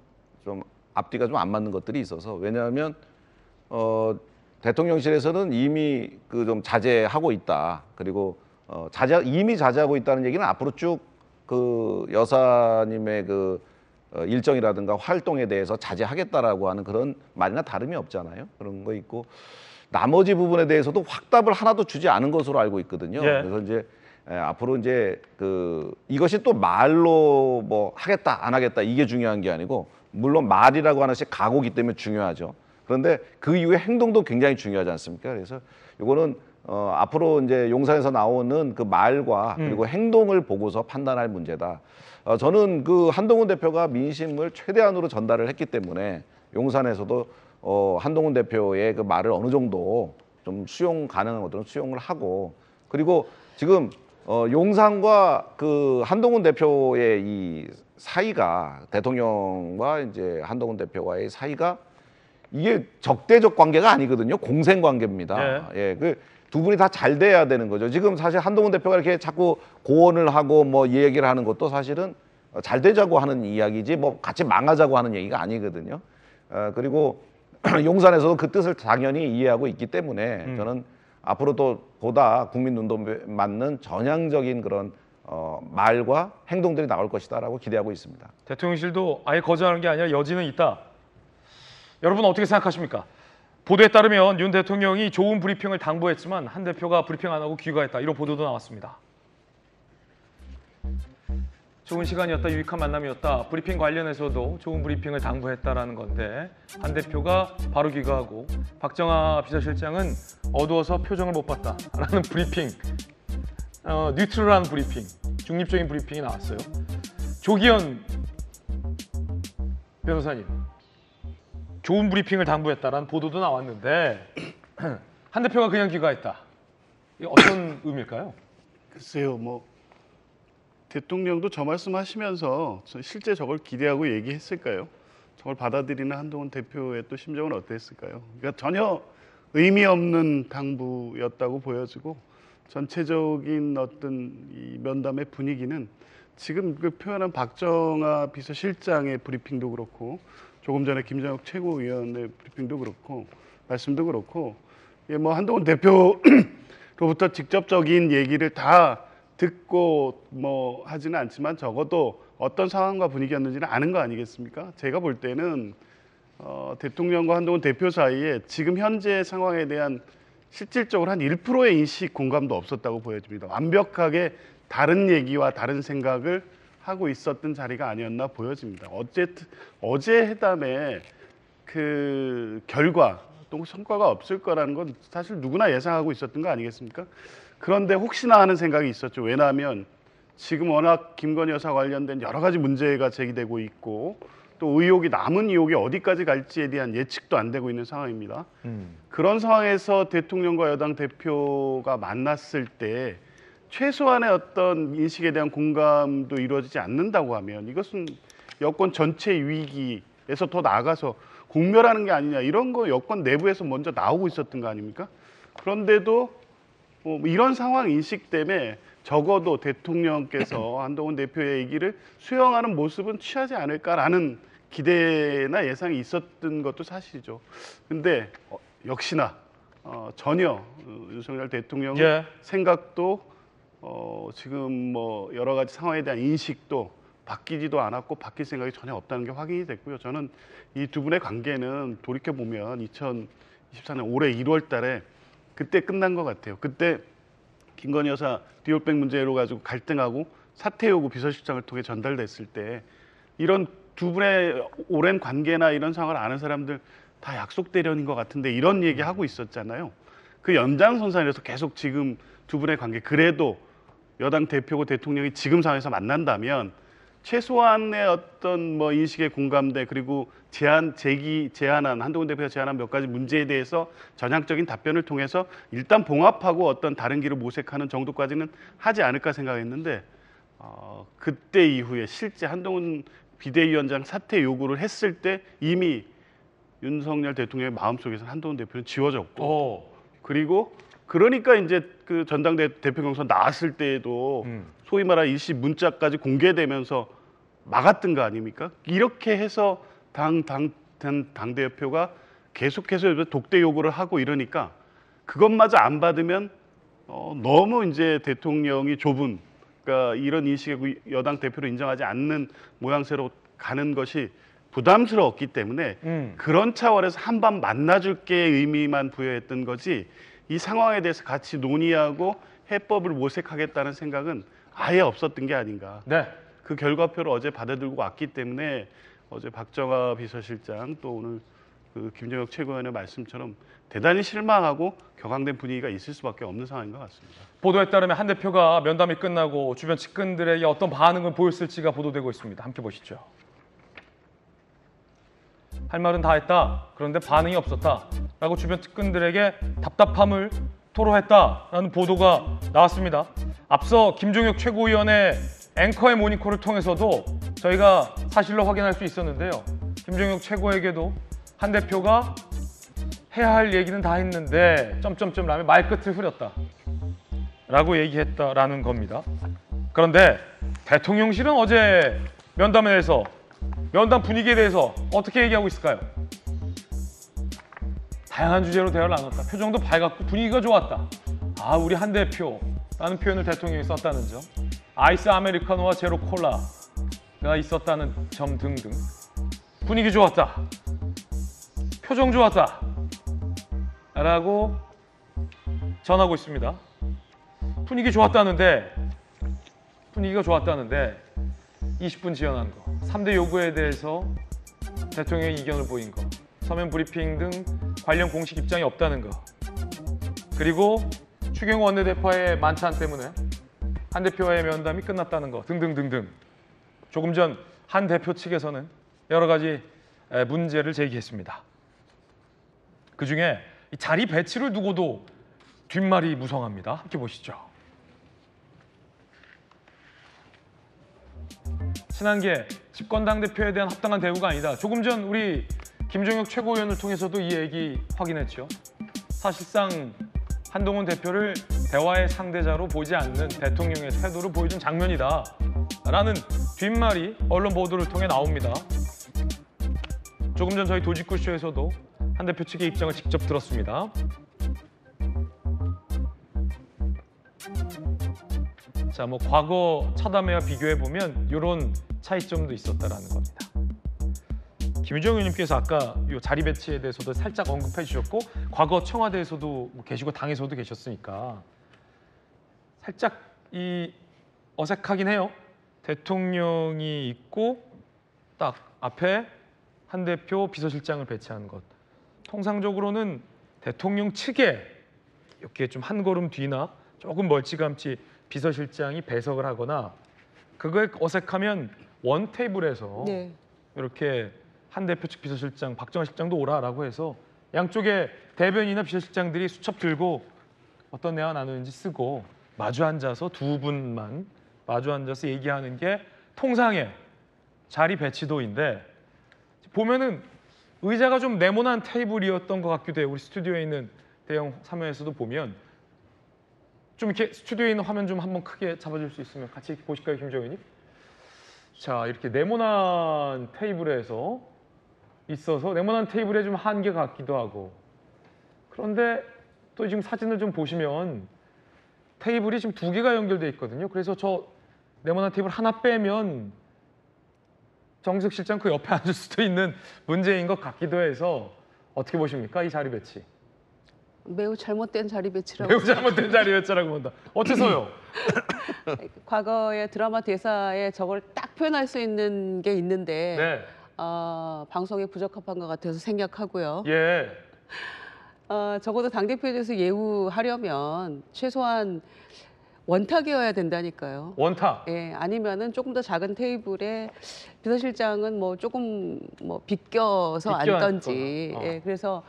앞뒤가 좀 안 맞는 것들이 있어서 왜냐하면 대통령실에서는 이미 그 좀 자제하고 있다. 그리고 이미 자제하고 있다는 얘기는 앞으로 쭉 그 여사님의 그 일정이라든가 활동에 대해서 자제하겠다라고 하는 그런 말이나 다름이 없잖아요. 그런 거 있고 나머지 부분에 대해서도 확답을 하나도 주지 않은 것으로 알고 있거든요. 예. 그래서 이제 앞으로 이제 이것이 또 말로 뭐 하겠다 안 하겠다 이게 중요한 게 아니고 물론 말이라고 하나씩 각오기 때문에 중요하죠. 그런데 그 이후에 행동도 굉장히 중요하지 않습니까? 그래서 이거는 앞으로 이제 용산에서 나오는 그 말과 그리고 행동을 보고서 판단할 문제다. 저는 그 한동훈 대표가 민심을 최대한으로 전달을 했기 때문에 용산에서도 한동훈 대표의 그 말을 어느 정도 좀 수용 가능한 것들은 수용을 하고 그리고 지금 용산과 그 한동훈 대표의 이 사이가 대통령과 이제 한동훈 대표와의 사이가 이게 적대적 관계가 아니거든요. 공생 관계입니다. 예, 그 두 분이 다 잘 돼야 되는 거죠. 지금 사실 한동훈 대표가 이렇게 자꾸 고언을 하고 뭐 얘기를 하는 것도 사실은 잘 되자고 하는 이야기지 뭐 같이 망하자고 하는 얘기가 아니거든요. 그리고 용산에서도 그 뜻을 당연히 이해하고 있기 때문에 저는 앞으로도 보다 국민 눈도 맞는 전향적인 그런 말과 행동들이 나올 것이다라고 기대하고 있습니다. 대통령실도 아예 거절하는 게 아니라 여지는 있다. 여러분 어떻게 생각하십니까? 보도에 따르면 윤 대통령이 좋은 브리핑을 당부했지만 한 대표가 브리핑 안 하고 귀가했다. 이런 보도도 나왔습니다. 좋은 시간이었다. 유익한 만남이었다. 브리핑 관련해서도 좋은 브리핑을 당부했다라는 건데 한 대표가 바로 귀가하고 박정아 비서실장은 어두워서 표정을 못 봤다라는 브리핑, 뉴트럴한 브리핑, 중립적인 브리핑이 나왔어요. 조기현 변호사님, 좋은 브리핑을 당부했다라는 보도도 나왔는데 한 대표가 그냥 귀가했다. 이게 어떤 의미일까요? 글쎄요, 뭐 대통령도 저 말씀하시면서 실제 저걸 기대하고 얘기했을까요? 저걸 받아들이는 한동훈 대표의 또 심정은 어땠을까요? 그러니까 전혀 의미 없는 당부였다고 보여지고 전체적인 어떤 이 면담의 분위기는 지금 그 표현한 박정아 비서실장의 브리핑도 그렇고 조금 전에 김정혁 최고위원의 브리핑도 그렇고 말씀도 그렇고 뭐 한동훈 대표로부터 직접적인 얘기를 다 듣고 뭐 하지는 않지만 적어도 어떤 상황과 분위기였는지는 아는 거 아니겠습니까? 제가 볼 때는 대통령과 한동훈 대표 사이에 지금 현재 상황에 대한 실질적으로 한 1%의 인식 공감도 없었다고 보여집니다. 완벽하게 다른 얘기와 다른 생각을 하고 있었던 자리가 아니었나 보여집니다. 어쨌든 어제 회담에 그 결과 또 성과가 없을 거라는 건 사실 누구나 예상하고 있었던 거 아니겠습니까? 그런데 혹시나 하는 생각이 있었죠. 왜냐하면 지금 워낙 김건희 여사 관련된 여러 가지 문제가 제기되고 있고 또 남은 의혹이 어디까지 갈지에 대한 예측도 안 되고 있는 상황입니다. 그런 상황에서 대통령과 여당 대표가 만났을 때 최소한의 어떤 인식에 대한 공감도 이루어지지 않는다고 하면 이것은 여권 전체 위기에서 더 나아가서 공멸하는 게 아니냐 이런 거 여권 내부에서 먼저 나오고 있었던 거 아닙니까? 그런데도 이런 상황 인식 때문에 적어도 대통령께서 한동훈 대표의 얘기를 수용하는 모습은 취하지 않을까라는 기대나 예상이 있었던 것도 사실이죠. 근데 역시나 전혀 윤석열 대통령의 생각도 지금 뭐 여러 가지 상황에 대한 인식도 바뀌지도 않았고 바뀔 생각이 전혀 없다는 게 확인이 됐고요. 저는 이 두 분의 관계는 돌이켜 보면 2024년 올해 1월 달에 그때 끝난 것 같아요. 그때 김건희 여사 디올백 문제로 가지고 갈등하고 사퇴 요구 비서실장을 통해 전달됐을 때 이런 두 분의 오랜 관계나 이런 상황을 아는 사람들 다 약속 대련인 것 같은데 이런 얘기하고 있었잖아요. 그 연장선상에서 계속 지금 두 분의 관계 그래도 여당 대표고 대통령이 지금 상황에서 만난다면 최소한의 어떤 뭐 인식의 공감대 그리고 제안한 한동훈 대표가 제안한 몇 가지 문제에 대해서 전향적인 답변을 통해서 일단 봉합하고 어떤 다른 길을 모색하는 정도까지는 하지 않을까 생각했는데 그때 이후에 실제 한동훈 비대위원장 사퇴 요구를 했을 때 이미 윤석열 대통령의 마음속에서 한동훈 대표는 지워졌고 그리고 그러니까 이제 그 전당대 대표 경선 나왔을 때에도 소위 말하는 일시 문자까지 공개되면서 막았던 거 아닙니까? 이렇게 해서 당대표가 계속해서 독대 요구를 하고 이러니까 그것마저 안 받으면 너무 이제 대통령이 좁은 그러니까 이런 인식의 여당 대표를 인정하지 않는 모양새로 가는 것이 부담스러웠기 때문에 그런 차원에서 한번 만나줄게 의미만 부여했던 거지 이 상황에 대해서 같이 논의하고 해법을 모색하겠다는 생각은 아예 없었던 게 아닌가. 네. 그 결과표를 어제 받아들고 왔기 때문에 어제 박정아 비서실장 또 오늘 그 김정혁 최고위원의 말씀처럼 대단히 실망하고 격앙된 분위기가 있을 수밖에 없는 상황인 것 같습니다. 보도에 따르면 한 대표가 면담이 끝나고 주변 측근들에게 어떤 반응을 보였을지가 보도되고 있습니다. 함께 보시죠. 할 말은 다 했다. 그런데 반응이 없었다. 라고 주변 측근들에게 답답함을 토로했다라는 보도가 나왔습니다. 앞서 김종혁 최고위원의 앵커의 모니콜을 통해서도 저희가 사실로 확인할 수 있었는데요. 김종혁 최고에게도 한 대표가 해야 할 얘기는 다 했는데 점점점라며 말끝을 흐렸다 라고 얘기했다라는 겁니다. 그런데 대통령실은 어제 면담에 대해서 면담 분위기에 대해서 어떻게 얘기하고 있을까요? 다양한 주제로 대화를 나눴다. 표정도 밝았고 분위기가 좋았다. 아, 우리 한 대표라는 표현을 대통령이 썼다는 점. 아이스 아메리카노와 제로 콜라가 있었다는 점 등등. 분위기 좋았다. 표정 좋았다. 라고 전하고 있습니다. 분위기가 좋았다는데 20분 지연한 거, 3대 요구에 대해서 대통령의 이견을 보인 거, 서면 브리핑 등 관련 공식 입장이 없다는 거, 그리고 추경호 원내대표의 만찬 때문에 한 대표와의 면담이 끝났다는 거 등등등등. 조금 전 한 대표 측에서는 여러 가지 문제를 제기했습니다. 그중에 이 자리 배치를 두고도 뒷말이 무성합니다. 함께 보시죠. 친한계 집권 당대표에 대한 합당한 대우가 아니다. 조금 전 우리 김종혁 최고위원을 통해서도 이 얘기 확인했죠. 사실상 한동훈 대표를 대화의 상대자로 보지 않는 대통령의 태도를 보여준 장면이다 라는 뒷말이 언론 보도를 통해 나옵니다. 조금 전 저희 도직구쇼에서도 한 대표 측의 입장을 직접 들었습니다. 자, 뭐 과거 차담회와 비교해 보면 이런 차이점도 있었다라는 겁니다. 김유정 의원님께서 아까 이 자리 배치에 대해서도 살짝 언급해 주셨고 과거 청와대에서도 계시고 당에서도 계셨으니까 살짝 이 어색하긴 해요. 대통령이 있고 딱 앞에 한 대표 비서실장을 배치하는 것. 통상적으로는 대통령 측에 이렇게 좀 한 걸음 뒤나 조금 멀찌감치 비서실장이 배석을 하거나 그거에 어색하면 원 테이블에서 네. 이렇게 한 대표 측 비서실장, 박정아 실장도 오라라고 해서 양쪽에 대변인이나 비서실장들이 수첩 들고 어떤 대화 나누는지 쓰고 마주 앉아서 두 분만 마주 앉아서 얘기하는 게 통상의 자리 배치도인데 보면은 의자가 좀 네모난 테이블이었던 것 같기도 해요. 우리 스튜디오에 있는 대형 화면에서도 보면 좀 이렇게 스튜디오에 있는 화면 좀 한번 크게 잡아줄 수 있으면 같이 보실까요, 김정현님? 자, 이렇게 네모난 테이블에서 있어서 네모난 테이블에 좀 한계 같기도 하고 그런데 또 지금 사진을 좀 보시면 테이블이 지금 두 개가 연결돼 있거든요. 그래서 저 네모난 테이블 하나 빼면 정석 실장 그 옆에 앉을 수도 있는 문제인 것 같기도 해서 어떻게 보십니까? 이 자리 배치. 매우 잘못된 자리 배치라고. 매우 잘못된 자리 배치라고 본다. 어째서요? 과거의 드라마 대사에 저걸 딱 표현할 수 있는 게 있는데 네. 방송에 부적합한 것 같아서 생략하고요. 예. 적어도 당대표에 대해서 예우하려면 최소한 원탁이어야 된다니까요. 원탁. 예, 아니면은 조금 더 작은 테이블에 비서실장은 뭐 조금 뭐 비껴서 앉던지. 예, 그래서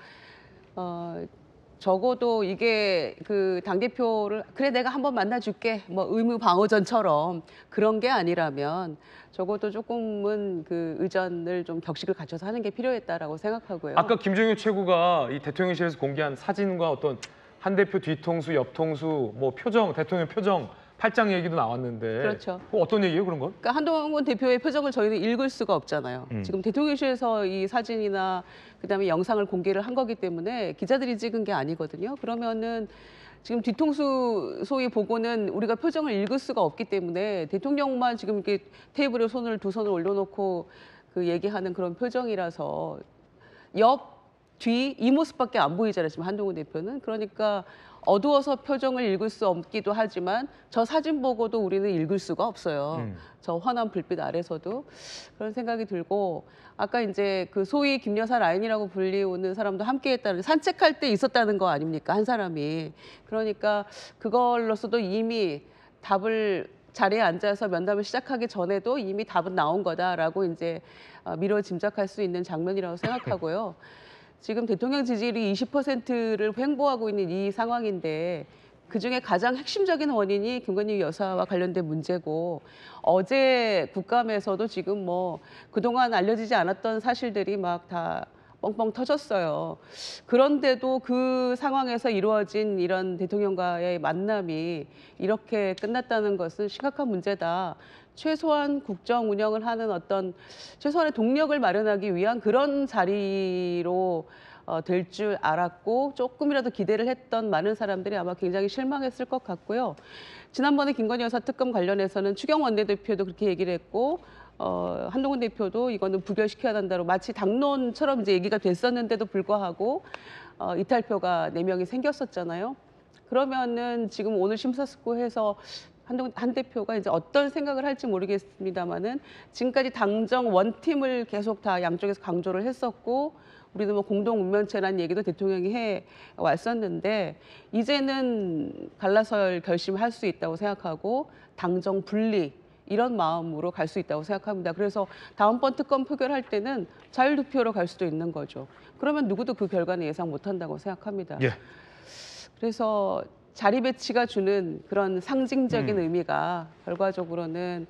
적어도 이게 그 당대표를 그래 내가 한번 만나줄게 뭐 의무방어전처럼 그런 게 아니라면 적어도 조금은 그 의전을 좀 격식을 갖춰서 하는 게 필요했다라고 생각하고요. 아까 김종효 최고가 이 대통령실에서 공개한 사진과 어떤 한 대표 뒤통수, 옆통수, 뭐 표정, 대통령 표정, 팔짱 얘기도 나왔는데. 그렇죠. 그거 어떤 얘기예요, 그런 건? 그러니까 한동훈 대표의 표정을 저희는 읽을 수가 없잖아요. 지금 대통령실에서 이 사진이나 그다음에 영상을 공개를 한 거기 때문에 기자들이 찍은 게 아니거든요. 그러면은 지금 뒤통수 소위 보고는 우리가 표정을 읽을 수가 없기 때문에 대통령만 지금 이렇게 테이블에 두 손을 올려놓고 그 얘기하는 그런 표정이라서 옆, 뒤 이 모습밖에 안 보이잖아요. 지금 한동훈 대표는. 그러니까 어두워서 표정을 읽을 수 없기도 하지만 저 사진 보고도 우리는 읽을 수가 없어요. 저 환한 불빛 아래서도 그런 생각이 들고 아까 이제 그 소위 김여사 라인이라고 불리우는 사람도 함께했다는 산책할 때 있었다는 거 아닙니까? 한 사람이. 그러니까 그걸로서도 이미 답을 자리에 앉아서 면담을 시작하기 전에도 이미 답은 나온 거다라고 이제 미뤄 짐작할 수 있는 장면이라고 생각하고요. 지금 대통령 지지율이 20%를 횡보하고 있는 이 상황인데 그중에 가장 핵심적인 원인이 김건희 여사와 관련된 문제고 어제 국감에서도 지금 뭐 그동안 알려지지 않았던 사실들이 막 다 뻥뻥 터졌어요. 그런데도 그 상황에서 이루어진 이런 대통령과의 만남이 이렇게 끝났다는 것은 심각한 문제다. 최소한 국정 운영을 하는 어떤 최소한의 동력을 마련하기 위한 그런 자리로 될 줄 알았고 조금이라도 기대를 했던 많은 사람들이 아마 굉장히 실망했을 것 같고요. 지난번에 김건희 여사 특검 관련해서는 추경 원내대표도 그렇게 얘기를 했고 한동훈 대표도 이거는 부결시켜야 한다고 마치 당론처럼 이제 얘기가 됐었는데도 불구하고 이탈표가 4명이 생겼었잖아요. 그러면은 지금 오늘 심사숙고해서 한 대표가 이제 어떤 생각을 할지 모르겠습니다만은 지금까지 당정 원팀을 계속 다 양쪽에서 강조를 했었고 우리는 뭐 공동 운명체라는 얘기도 대통령이 해 왔었는데 이제는 갈라설 결심할 수 있다고 생각하고 당정 분리 이런 마음으로 갈 수 있다고 생각합니다. 그래서 다음번 특검 표결할 때는 자율투표로 갈 수도 있는 거죠. 그러면 누구도 그 결과는 예상 못한다고 생각합니다. 예. 그래서 자리 배치가 주는 그런 상징적인 의미가 결과적으로는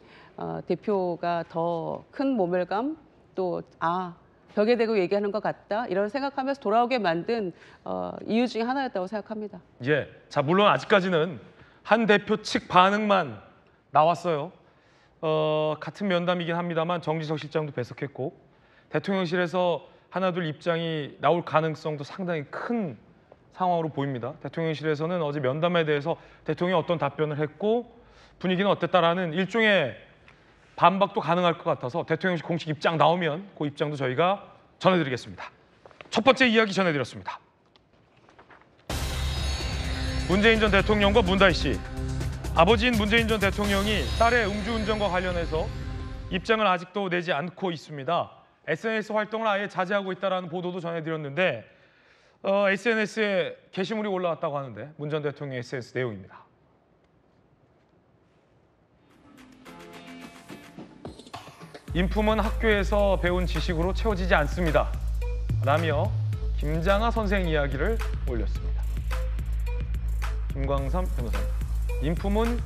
대표가 더 큰 모멸감 또 벽에 대고 얘기하는 것 같다 이런 생각하면서 돌아오게 만든 이유 중에 하나였다고 생각합니다. 예. 자, 물론 아직까지는 한 대표 측 반응만 나왔어요. 같은 면담이긴 합니다만 정지석 실장도 배석했고 대통령실에서 하나둘 입장이 나올 가능성도 상당히 큰 상황으로 보입니다. 대통령실에서는 어제 면담에 대해서 대통령이 어떤 답변을 했고 분위기는 어땠다라는 일종의 반박도 가능할 것 같아서 대통령실 공식 입장 나오면 그 입장도 저희가 전해드리겠습니다. 첫 번째 이야기 전해드렸습니다. 문재인 전 대통령과 문다희 씨. 아버지인 문재인 전 대통령이 딸의 음주운전과 관련해서 입장을 아직도 내지 않고 있습니다. SNS 활동을 아예 자제하고 있다는 보도도 전해드렸는데 SNS에 게시물이 올라왔다고 하는데 문 전 대통령의 SNS 내용입니다. 인품은 학교에서 배운 지식으로 채워지지 않습니다. 라며 김장하 선생 이야기를 올렸습니다. 김광삼 변호사님. 인품은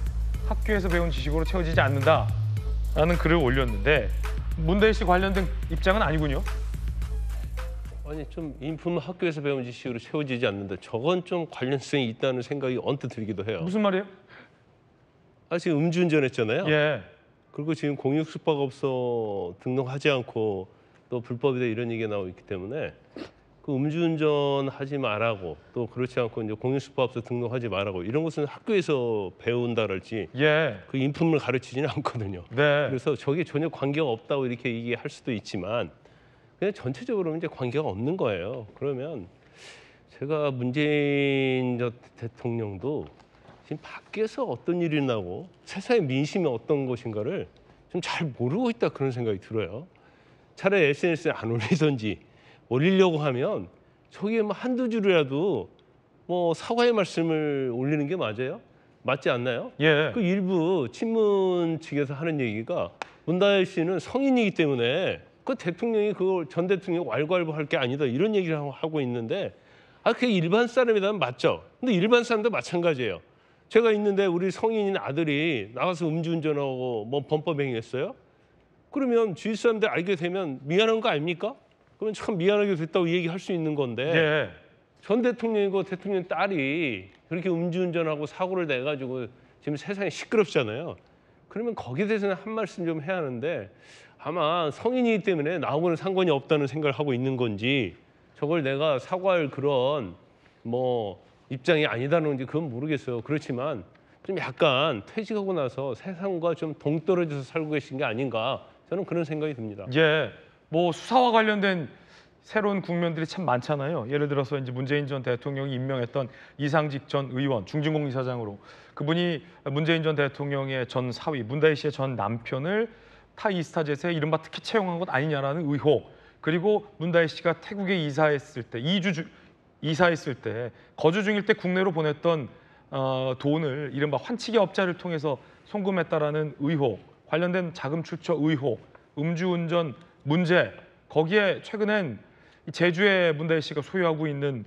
학교에서 배운 지식으로 채워지지 않는다라는 글을 올렸는데 문다희 씨 관련된 입장은 아니군요. 아니 좀 인품은 학교에서 배운 지식으로 채워지지 않는다. 저건 좀 관련성이 있다는 생각이 언뜻 들기도 해요. 무슨 말이에요? 지금 음주운전했잖아요. 예. 그리고 지금 공익숙박업소 등록하지 않고 또 불법이다 이런 얘기가 나오고 있기 때문에 그 그 음주운전 하지 말라고 또 그렇지 않고 이제 공인수법서 등록하지 말라고 이런 것은 학교에서 배운다랄지 예. 그 인품을 가르치지는 않거든요. 네. 그래서 저게 전혀 관계가 없다고 이렇게 얘기할 수도 있지만 그냥 전체적으로 이제 관계가 없는 거예요. 그러면 제가 문재인 전 대통령도 지금 밖에서 어떤 일이 나고 세상의 민심이 어떤 것인가를 좀 잘 모르고 있다 그런 생각이 들어요. 차라리 SNS에 안 올리든지 올리려고 하면 저기에 뭐 한두 줄이라도 뭐 사과의 말씀을 올리는 게 맞아요? 맞지 않나요? 예. 그 일부 친문 측에서 하는 얘기가 문다혜 씨는 성인이기 때문에 그 대통령이 그걸 전 대통령 왈가왈부할 게 아니다 이런 얘기를 하고 있는데 그게 일반 사람이라면 맞죠. 근데 일반 사람도 마찬가지예요. 제가 있는데 우리 성인인 아들이 나가서 음주운전하고 뭐 범법행위했어요? 그러면 주위 사람들 알게 되면 미안한 거 아닙니까? 그러면 참 미안하게 됐다고 얘기할 수 있는 건데 예. 전 대통령이고 대통령 딸이 그렇게 음주운전하고 사고를 내가지고 지금 세상이 시끄럽잖아요. 그러면 거기에 대해서는 한 말씀 좀 해야 하는데 아마 성인이기 때문에 나하고는 상관이 없다는 생각을 하고 있는 건지 저걸 내가 사과할 그런 뭐 입장이 아니다는 건지 그건 모르겠어요. 그렇지만 좀 약간 퇴직하고 나서 세상과 좀 동떨어져서 살고 계신 게 아닌가 저는 그런 생각이 듭니다. 예. 뭐 수사와 관련된 새로운 국면들이 참 많잖아요. 예를 들어서 이제 문재인 전 대통령이 임명했던 이상직 전 의원 중진공이사장으로 그분이 문재인 전 대통령의 전 사위 문다혜 씨의 전 남편을 타 이스타젯에 이른바 특혜 채용한 것 아니냐라는 의혹, 그리고 문다혜 씨가 태국에 이사했을 때 이사했을 때 거주 중일 때 국내로 보냈던 돈을 이른바 환치기 업자를 통해서 송금했다라는 의혹, 관련된 자금 출처 의혹, 음주운전 문제, 거기에 최근엔 제주에 문다혜 씨가 소유하고 있는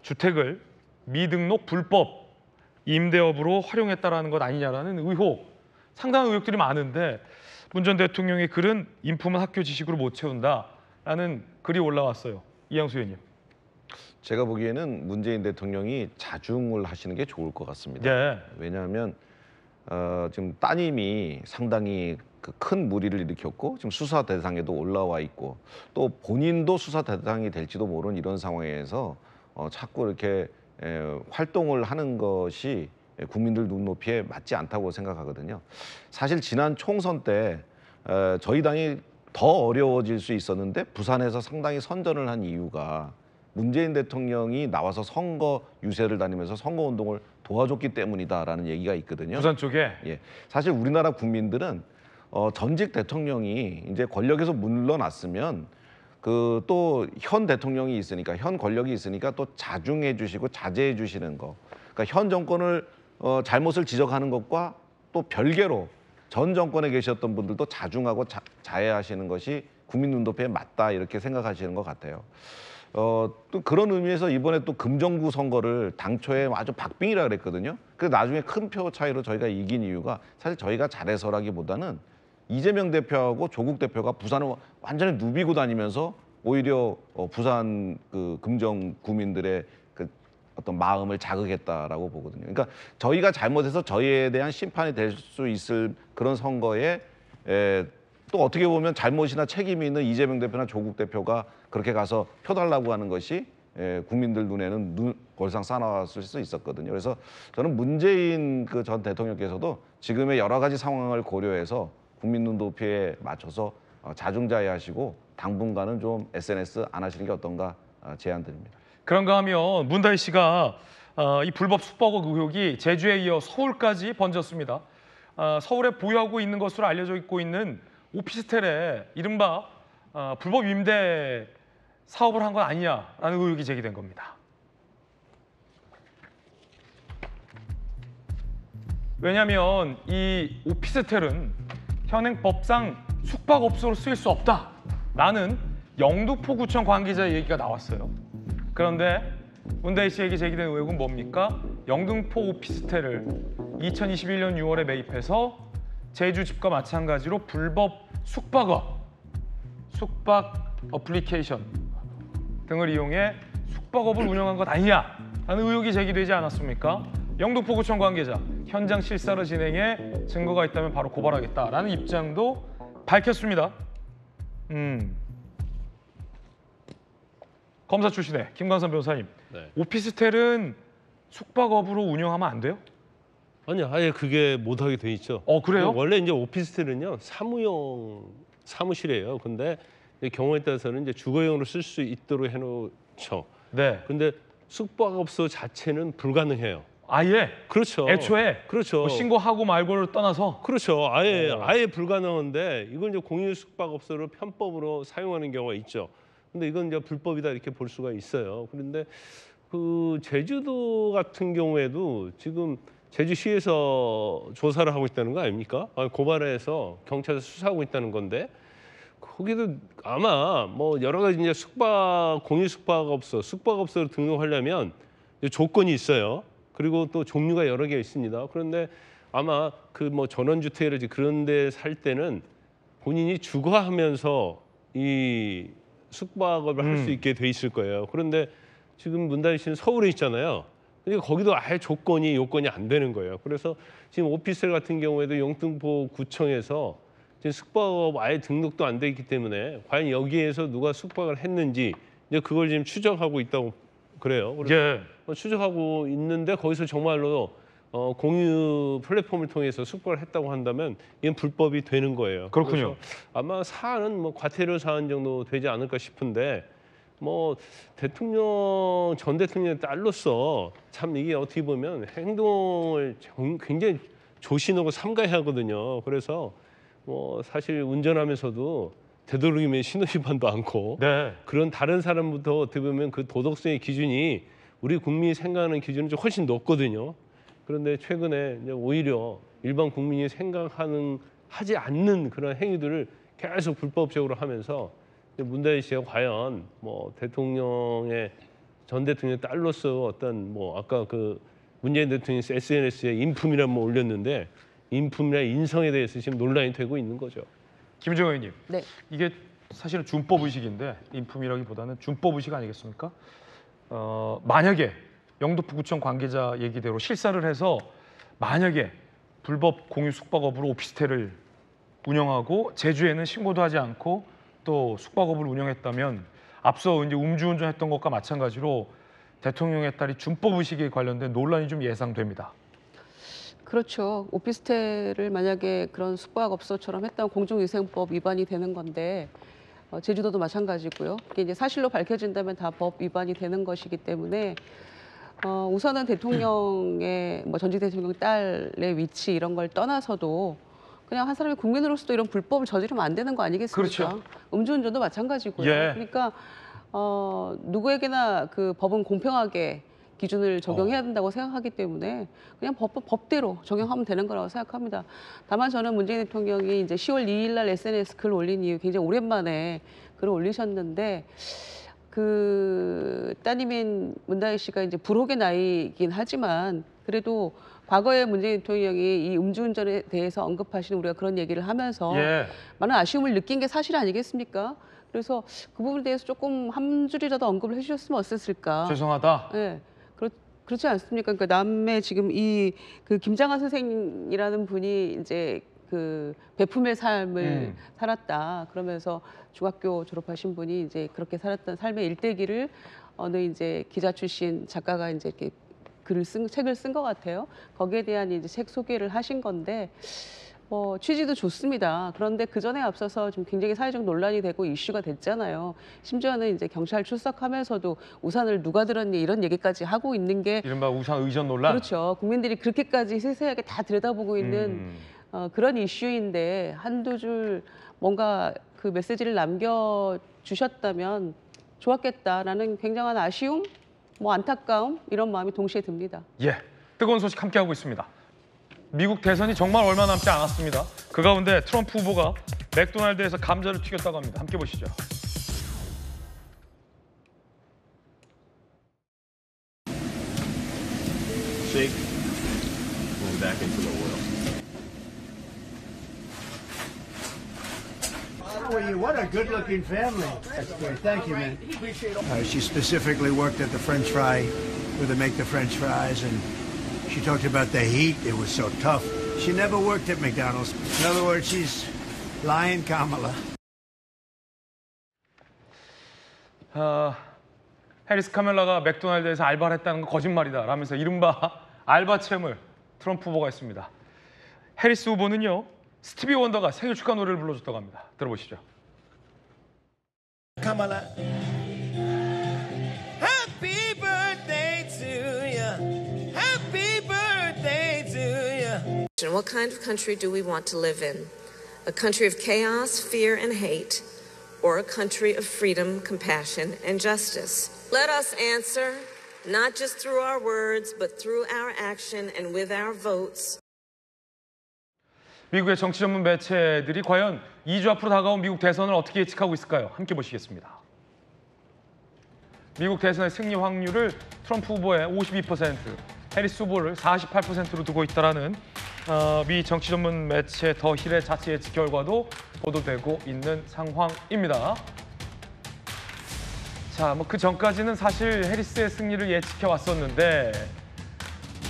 주택을 미등록 불법 임대업으로 활용했다라는 것 아니냐라는 의혹, 상당한 의혹들이 많은데 문 전 대통령의 글은 인품은 학교 지식으로 못 채운다라는 글이 올라왔어요. 이양수 의원님. 제가 보기에는 문재인 대통령이 자중을 하시는 게 좋을 것 같습니다. 네. 왜냐하면 지금 따님이 상당히 큰 무리를 일으켰고 지금 수사 대상에도 올라와 있고 또 본인도 수사 대상이 될지도 모르는 이런 상황에서 자꾸 이렇게 활동을 하는 것이 국민들 눈높이에 맞지 않다고 생각하거든요. 사실 지난 총선 때 저희 당이 더 어려워질 수 있었는데 부산에서 상당히 선전을 한 이유가 문재인 대통령이 나와서 선거 유세를 다니면서 선거운동을 도와줬기 때문이다라는 얘기가 있거든요. 부산 쪽에? 예, 사실 우리나라 국민들은 전직 대통령이 이제 권력에서 물러났으면 그 또 현 대통령이 있으니까 현 권력이 있으니까 또 자중해 주시고 자제해 주시는 거. 그러니까 현 정권을 잘못을 지적하는 것과 또 별개로 전 정권에 계셨던 분들도 자중하고 자해하시는 것이 국민 눈높이에 맞다 이렇게 생각하시는 것 같아요. 또 그런 의미에서 이번에 또 금정구 선거를 당초에 아주 박빙이라 그랬거든요. 그래서 나중에 큰 표 차이로 저희가 이긴 이유가 사실 저희가 잘해서라기보다는 이재명 대표하고 조국 대표가 부산을 완전히 누비고 다니면서 오히려 부산 그 금정 구민들의 그 어떤 마음을 자극했다라고 보거든요. 그러니까 저희가 잘못해서 저희에 대한 심판이 될 수 있을 그런 선거에 또 어떻게 보면 잘못이나 책임이 있는 이재명 대표나 조국 대표가 그렇게 가서 표 달라고 하는 것이 국민들 눈에는 골상 싸나왔을 수 있었거든요. 그래서 저는 문재인 그 전 대통령께서도 지금의 여러 가지 상황을 고려해서 국민 눈높이에 맞춰서 자중자애하시고 당분간은 좀 SNS 안 하시는 게 어떤가 제안드립니다. 그런가 하면 문다혜 씨가 이 불법 숙박업 의혹이 제주에 이어 서울까지 번졌습니다. 서울에 보유하고 있는 것으로 알려져 있는 오피스텔에 이른바 불법 임대 사업을 한 건 아니냐라는 의혹이 제기된 겁니다. 왜냐하면 이 오피스텔은 현행법상 숙박업소로 쓰일 수 없다라는 영등포구청 관계자의 얘기가 나왔어요. 그런데 문다혜 씨에게 제기된 의혹은 뭡니까? 영등포 오피스텔을 2021년 6월에 매입해서 제주 집과 마찬가지로 불법 숙박 어플리케이션 등을 이용해 숙박업을 운영한 것 아니냐라는 의혹이 제기되지 않았습니까? 영등포구청 관계자, 현장 실사를 진행해 증거가 있다면 바로 고발하겠다라는 입장도 밝혔습니다. 검사 출신의 김광선 변호사님. 네. 오피스텔은 숙박업으로 운영하면 안 돼요? 아니요, 아예 그게 못하게 돼 있죠. 그래요? 원래 이제 오피스텔은요 사무용 사무실이에요. 근데 이제 경우에 따라서는 이제 주거용으로 쓸 수 있도록 해놓죠. 네. 근데 숙박업소 자체는 불가능해요. 아예? 그렇죠. 애초에? 그렇죠. 뭐 신고하고 말고를 떠나서? 그렇죠. 아예 불가능한데 이걸 이제 공유 숙박업소를 편법으로 사용하는 경우가 있죠. 근데 이건 이제 불법이다 이렇게 볼 수가 있어요. 그런데 그 제주도 같은 경우에도 지금 제주시에서 조사를 하고 있다는 거 아닙니까? 고발해서 경찰에서 수사하고 있다는 건데 거기도 아마 뭐 여러 가지 이제 공유 숙박업소를 등록하려면 이제 조건이 있어요. 그리고 또 종류가 여러 개 있습니다. 그런데 아마 그 뭐 전원주택이라든지 그런 데 살 때는 본인이 주거하면서 이 숙박업을 할 수 있게 돼 있을 거예요. 그런데 지금 문다희 씨는 서울에 있잖아요. 그러니까 거기도 아예 요건이 안 되는 거예요. 그래서 지금 오피스텔 같은 경우에도 영등포구청에서 지금 숙박업 아예 등록도 안 돼 있기 때문에 과연 여기에서 누가 숙박을 했는지 이제 그걸 지금 추적하고 있다고 그래요. 그래서 추적하고 있는데 거기서 정말로 공유 플랫폼을 통해서 숙박을 했다고 한다면 이건 불법이 되는 거예요. 그렇군요. 아마 사안은 뭐 과태료 사안 정도 되지 않을까 싶은데 뭐 전 대통령의 딸로서 참 이게 어떻게 보면 행동을 굉장히 조심하고 삼가해야 하거든요. 그래서 뭐 사실 운전하면서도 되도록이면 신호위반도 않고 그런 다른 사람부터 어떻게 보면 그 도덕성의 기준이 우리 국민이 생각하는 기준은 좀 훨씬 높거든요. 그런데 최근에 이제 오히려 일반 국민이 하지 않는 그런 행위들을 계속 불법적으로 하면서 문다희 씨가 과연 뭐 전 대통령 딸로서 어떤 뭐 아까 그 문재인 대통령이 SNS에 인품이란 뭐 올렸는데 인품이나 인성에 대해서 지금 논란이 되고 있는 거죠. 김정은 의원님. 네. 이게 사실은 준법 의식인데 인품이라기보다는 준법 의식 아니겠습니까? 만약에 영등포구청 관계자 얘기대로 실사를 해서 만약에 불법 공유 숙박업으로 오피스텔을 운영하고 제주에는 신고도 하지 않고 또 숙박업을 운영했다면 앞서 이제 음주운전했던 것과 마찬가지로 대통령의 딸이 준법 의식에 관련된 논란이 좀 예상됩니다. 그렇죠. 오피스텔을 만약에 그런 숙박업소처럼 했다면 공중위생법 위반이 되는 건데 제주도도 마찬가지고요. 그게 이제 사실로 밝혀진다면 다 법 위반이 되는 것이기 때문에 우선은 대통령의 뭐 전직 대통령 딸의 위치 이런 걸 떠나서도 그냥 한 사람이 국민으로서도 이런 불법을 저지르면 안 되는 거 아니겠습니까? 그렇죠. 음주운전도 마찬가지고요. 예. 그러니까 누구에게나 그 법은 공평하게 기준을 적용해야 된다고 생각하기 때문에 그냥 법대로 적용하면 되는 거라고 생각합니다. 다만 저는 문재인 대통령이 이제 10월 2일 날 SNS 글 올린 이후 굉장히 오랜만에 글을 올리셨는데 그 따님인 문다희 씨가 이제 불혹의 나이이긴 하지만 그래도 과거에 문재인 대통령이 이 음주운전에 대해서 언급하시는 우리가 그런 얘기를 하면서 많은 아쉬움을 느낀 게 사실 아니겠습니까? 그래서 그 부분에 대해서 조금 한 줄이라도 언급을 해주셨으면 어땠을까? 죄송하다. 네. 그렇지 않습니까? 그러니까 남의 지금 그 김장하 선생이라는 분이 이제 그 베품의 삶을 살았다. 그러면서 중학교 졸업하신 분이 이제 그렇게 살았던 삶의 일대기를 어느 이제 기자 출신 작가가 이제 이렇게 책을 쓴 것 같아요. 거기에 대한 이제 책 소개를 하신 건데 취지도 좋습니다. 그런데 그 전에 앞서서 좀 굉장히 사회적 논란이 되고 이슈가 됐잖아요. 심지어는 이제 경찰 출석하면서도 우산을 누가 들었니 이런 얘기까지 하고 있는 게 이른바 우산 의전 논란. 그렇죠. 국민들이 그렇게까지 세세하게 다 들여다보고 있는 그런 이슈인데 한두 줄 뭔가 그 메시지를 남겨주셨다면 좋았겠다라는 굉장한 아쉬움, 안타까움 이런 마음이 동시에 듭니다. 예, 뜨거운 소식 함께하고 있습니다. 미국 대선이 정말 얼마 남지 않았습니다. 그 가운데 트럼프 후보가 맥도날드에서 감자를 튀겼다고 합니다. 함께 보시죠. Shake. Move back into the oil. How are you? What a good-looking family. That's great. Thank you, man. She specifically worked at the French fry, where they make the French fries, and she talked about the heat. It was so tough. She never worked at McDonald's. In other words, she's lying Kamala. 해리스 카멜라가 맥도날드에서 알바를 했다는 건 거짓말이다 라면서 이른바 알바챔을 트럼프 후보가 했습니다. 해리스 후보는요, 스티비 원더가 생일 축하 노래를 불러줬다고 합니다. 들어보시죠. Kamala. Happy birthday to you. Happy birthday to you. What kind of country do we want to live in? A country of chaos, fear, and hate, or a country of freedom, compassion, and justice? Let us answer, not just through our words, but through our action and with our votes. 미국의 정치 전문 매체들이 과연 2주 앞으로 다가온 미국 대선을 어떻게 예측하고 있을까요? 함께 보시겠습니다. 미국 대선의 승리 확률을 트럼프 후보의 52%, 해리스 후보를 48%로 두고 있다는 미 정치 전문 매체 더 힐의 자체 예측 결과도 보도되고 있는 상황입니다. 자, 그 전까지는 사실 해리스의 승리를 예측해 왔었는데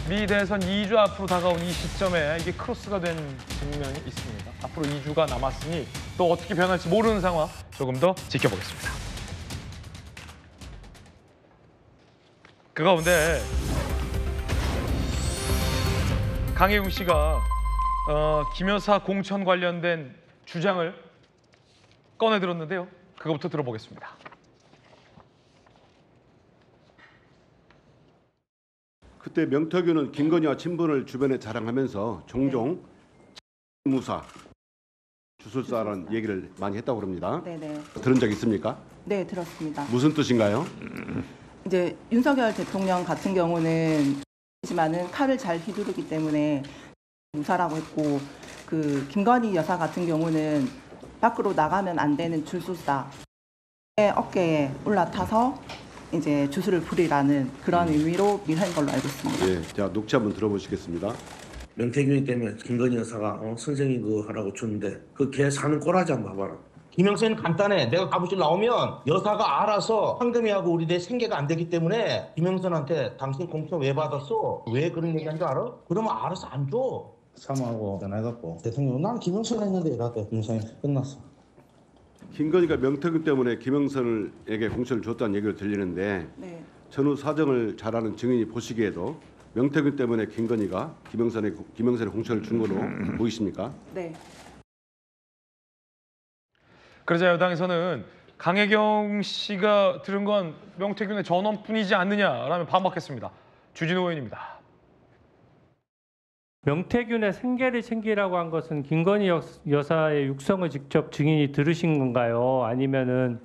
미 대선 2주 앞으로 다가온 이 시점에 이게 크로스가 된 측면이 있습니다. 앞으로 2주가 남았으니 또 어떻게 변할지 모르는 상황 조금 더 지켜보겠습니다. 그 가운데 강혜웅 씨가 김 여사 공천 관련된 주장을 꺼내들었는데요. 그거부터 들어보겠습니다. 그때 명태균은 김건희와 친분을 주변에 자랑하면서 종종 무사, 주술사라는 얘기를 많이 했다고 그럽니다. 네네. 들은 적 있습니까? 네, 들었습니다. 무슨 뜻인가요? 이제 윤석열 대통령 같은 경우는 하지만은 칼을 잘 휘두르기 때문에 무사라고 했고, 그 김건희 여사 같은 경우는 밖으로 나가면 안 되는 줄술사, 어깨에 올라타서 이제 주술을 부리라는 그런 의미로 한 걸로 알고 있습니다. 예, 자 녹취 한번 들어보시겠습니다. 명태균이 때문에 김건희 여사가 선생이 그거 하라고 줬는데 그 걔 사는 꼬라지 한번 봐봐라. 김영선은 간단해. 내가 가부실 나오면 여사가 알아서 황금이하고 우리 내 생계가 안 되기 때문에 김영선한테 당신 공천 왜 받았어? 왜 그런 얘기한 줄 알아? 그러면 알아서 안 줘. 사모하고 전화해갖고 대통령 나는 김영선 했는데 이랬대. 김영선이 끝났어. 김건희가 명태균 때문에 김영선에게 공천을 줬다는 얘기를 들리는데 네. 전후 사정을 잘 아는 증인이 보시기에도 명태균 때문에 김건희가 김영선의 공천을 준 거로 보이십니까? 네. 그러자 여당에서는 강혜경 씨가 들은 건 명태균의 전원뿐이지 않느냐라며 반박했습니다. 주진우 의원입니다. 명태균의 생계를 챙기라고 한 것은 김건희 여사의 육성을 직접 증인이 들으신 건가요? 아니면은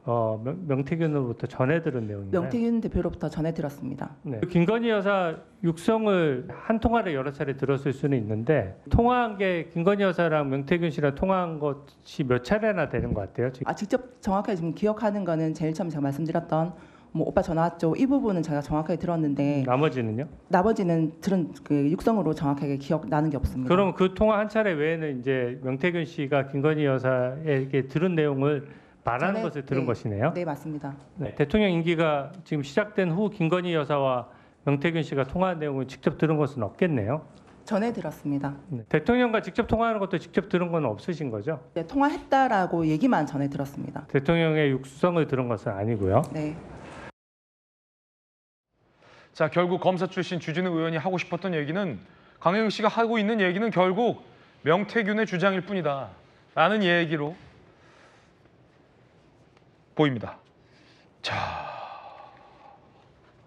명태균으로부터 전해 들은 내용인가요? 명태균 대표로부터 전해 들었습니다. 네. 김건희 여사 육성을 한 통화를 여러 차례 들었을 수는 있는데 통화한 게 김건희 여사랑 명태균 씨랑 통화한 것이 몇 차례나 되는 것 같아요? 지금? 직접 정확하게 지금 기억하는 거는 제일 처음 제가 말씀드렸던 뭐 오빠 전화 왔죠. 이 부분은 제가 정확하게 들었는데 나머지는요? 나머지는 들은 그 육성으로 정확하게 기억나는 게 없습니다. 그럼 그 통화 한 차례 외에는 이제 명태균 씨가 김건희 여사에게 들은 내용을 말하는 것을 들은 것이네요. 네, 맞습니다. 네, 대통령 임기가 지금 시작된 후 김건희 여사와 명태균 씨가 통화한 내용을 직접 들은 것은 없겠네요. 전해 들었습니다. 네, 대통령과 직접 통화하는 것도 직접 들은 건 없으신 거죠? 네, 통화했다라고 얘기만 전해 들었습니다. 대통령의 육성을 들은 것은 아니고요. 네. 자, 결국 검사 출신 주진우 의원이 하고 싶었던 얘기는 강혜경 씨가 하고 있는 얘기는 결국 명태균의 주장일 뿐이다 라는 얘기로 보입니다. 자,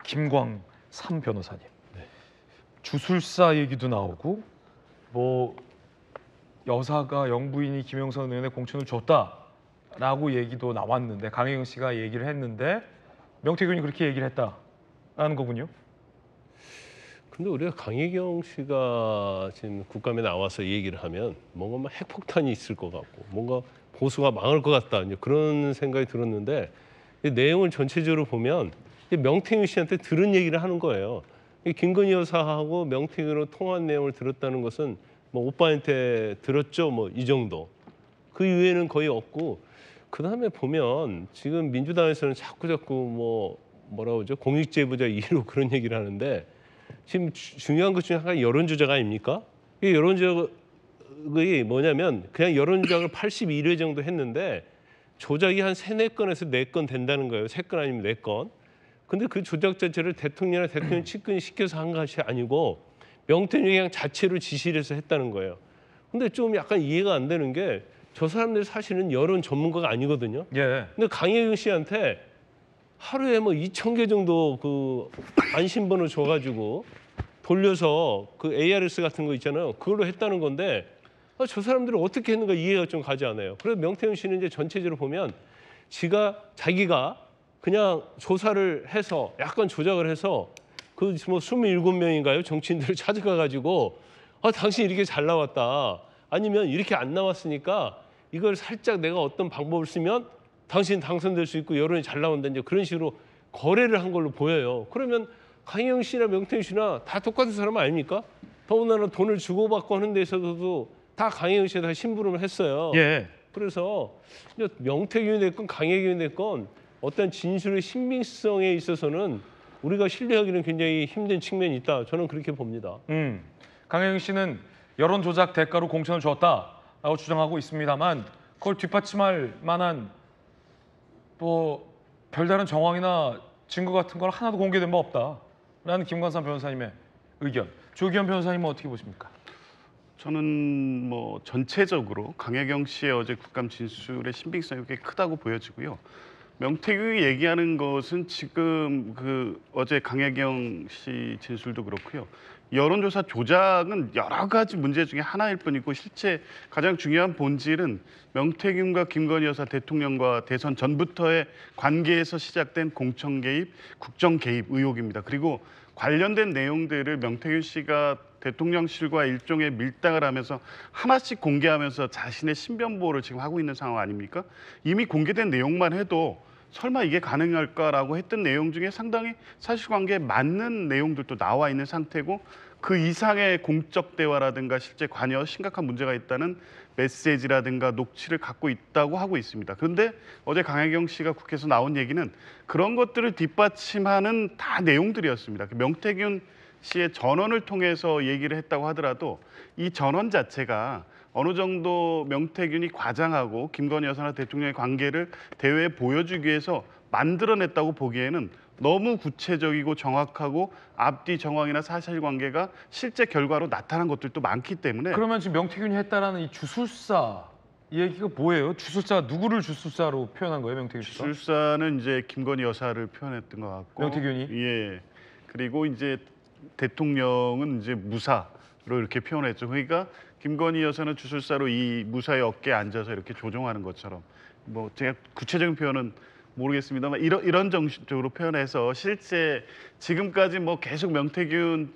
김광삼 변호사님. 주술사 얘기도 나오고 뭐 여사가 영부인이 김영선 의원의 공천을 줬다라고 얘기도 나왔는데 강혜경 씨가 얘기를 했는데 명태균이 그렇게 얘기를 했다라는 거군요. 근데 우리가 강혜경 씨가 지금 국감에 나와서 얘기를 하면 뭔가 막 핵폭탄이 있을 것 같고 뭔가 보수가 망할 것 같다 이제 그런 생각이 들었는데 이 내용을 전체적으로 보면 명태균 씨한테 들은 얘기를 하는 거예요. 김건희 여사하고 명태균으로 통화한 내용을 들었다는 것은 뭐 오빠한테 들었죠 뭐 이 정도. 그 이외에는 거의 없고 그다음에 보면 지금 민주당에서는 자꾸 뭐라고 하죠? 공익제보자 1호 그런 얘기를 하는데 지금 중요한 것 중에 하나가 여론조작 아닙니까? 이 여론조작이 뭐냐면 그냥 여론조작을 82회 정도 했는데 조작이 한 3, 4건에서 4건 된다는 거예요. 3건 아니면 4건. 근데 그 조작 자체를 대통령이나 대통령 측근이 시켜서 한 것이 아니고 명태균이 그냥 자체로 지시를 해서 했다는 거예요. 근데 좀 약간 이해가 안 되는 게 저 사람들 사실은 여론 전문가가 아니거든요. 예. 근데 강혜경 씨한테 하루에 뭐 2,000개 정도 그 안심번호 줘가지고 돌려서 그 ARS 같은 거 있잖아요. 그걸로 했다는 건데 저 사람들은 어떻게 했는가 이해가 좀 가지 않아요. 그래서 명태균 씨는 이제 전체적으로 보면 자기가 그냥 조사를 해서 약간 조작을 해서 그 뭐 27명인가요? 정치인들을 찾아가가지고 당신 이렇게 잘 나왔다. 아니면 이렇게 안 나왔으니까 이걸 살짝 내가 어떤 방법을 쓰면 당신 당선될 수 있고 여론이 잘 나온다. 이제 그런 식으로 거래를 한 걸로 보여요. 그러면 강혜경 씨나 명태균 씨나 다 똑같은 사람 아닙니까? 더군다나 돈을 주고받고 하는 데 있어서도 다 강혜경 씨에 다 심부름을 했어요. 예. 그래서 명태균이 됐건 강혜경이 됐건 어떤 진술의 신빙성에 있어서는 우리가 신뢰하기는 굉장히 힘든 측면이 있다. 저는 그렇게 봅니다. 강혜경 씨는 여론 조작 대가로 공천을 주었다라고 주장하고 있습니다만 그걸 뒷받침할 만한 뭐 별다른 정황이나 증거 같은 건 하나도 공개된 바 없다라는 김관삼 변호사님의 의견. 조기현 변호사님은 어떻게 보십니까? 저는 뭐 전체적으로 강혜경 씨의 어제 국감 진술의 신빙성이 꽤 크다고 보여지고요. 명태균이 얘기하는 것은 지금 그 어제 강혜경 씨 진술도 그렇고요. 여론조사 조작은 여러 가지 문제 중에 하나일 뿐이고 실제 가장 중요한 본질은 명태균과 김건희 여사 대통령과 대선 전부터의 관계에서 시작된 공천 개입, 국정 개입 의혹입니다. 그리고 관련된 내용들을 명태균 씨가 대통령실과 일종의 밀당을 하면서 하나씩 공개하면서 자신의 신변 보호를 지금 하고 있는 상황 아닙니까? 이미 공개된 내용만 해도 설마 이게 가능할까라고 했던 내용 중에 상당히 사실관계에 맞는 내용들도 나와 있는 상태고 그 이상의 공적 대화라든가 실제 관여 심각한 문제가 있다는 메시지라든가 녹취를 갖고 있다고 하고 있습니다. 그런데 어제 강혜경 씨가 국회에서 나온 얘기는 그런 것들을 뒷받침하는 다 내용들이었습니다. 명태균 씨의 전원을 통해서 얘기를 했다고 하더라도 이 전원 자체가 어느 정도 명태균이 과장하고 김건희 여사나 대통령의 관계를 대외에 보여주기 위해서 만들어냈다고 보기에는 너무 구체적이고 정확하고 앞뒤 정황이나 사실관계가 실제 결과로 나타난 것들도 많기 때문에 그러면 지금 명태균이 했다라는 이 주술사 이 얘기가 뭐예요? 주술사가 누구를 주술사로 표현한 거예요, 명태균 씨가? 주술사는 이제 김건희 여사를 표현했던 것 같고 명태균이? 예. 그리고 이제 대통령은 이제 무사로 이렇게 표현했죠. 그러니까 김건희 여사는 주술사로 이 무사의 어깨에 앉아서 이렇게 조종하는 것처럼 뭐 제가 구체적인 표현은 모르겠습니다만 이런 정식적으로 표현해서 실제 지금까지 뭐 계속 명태균의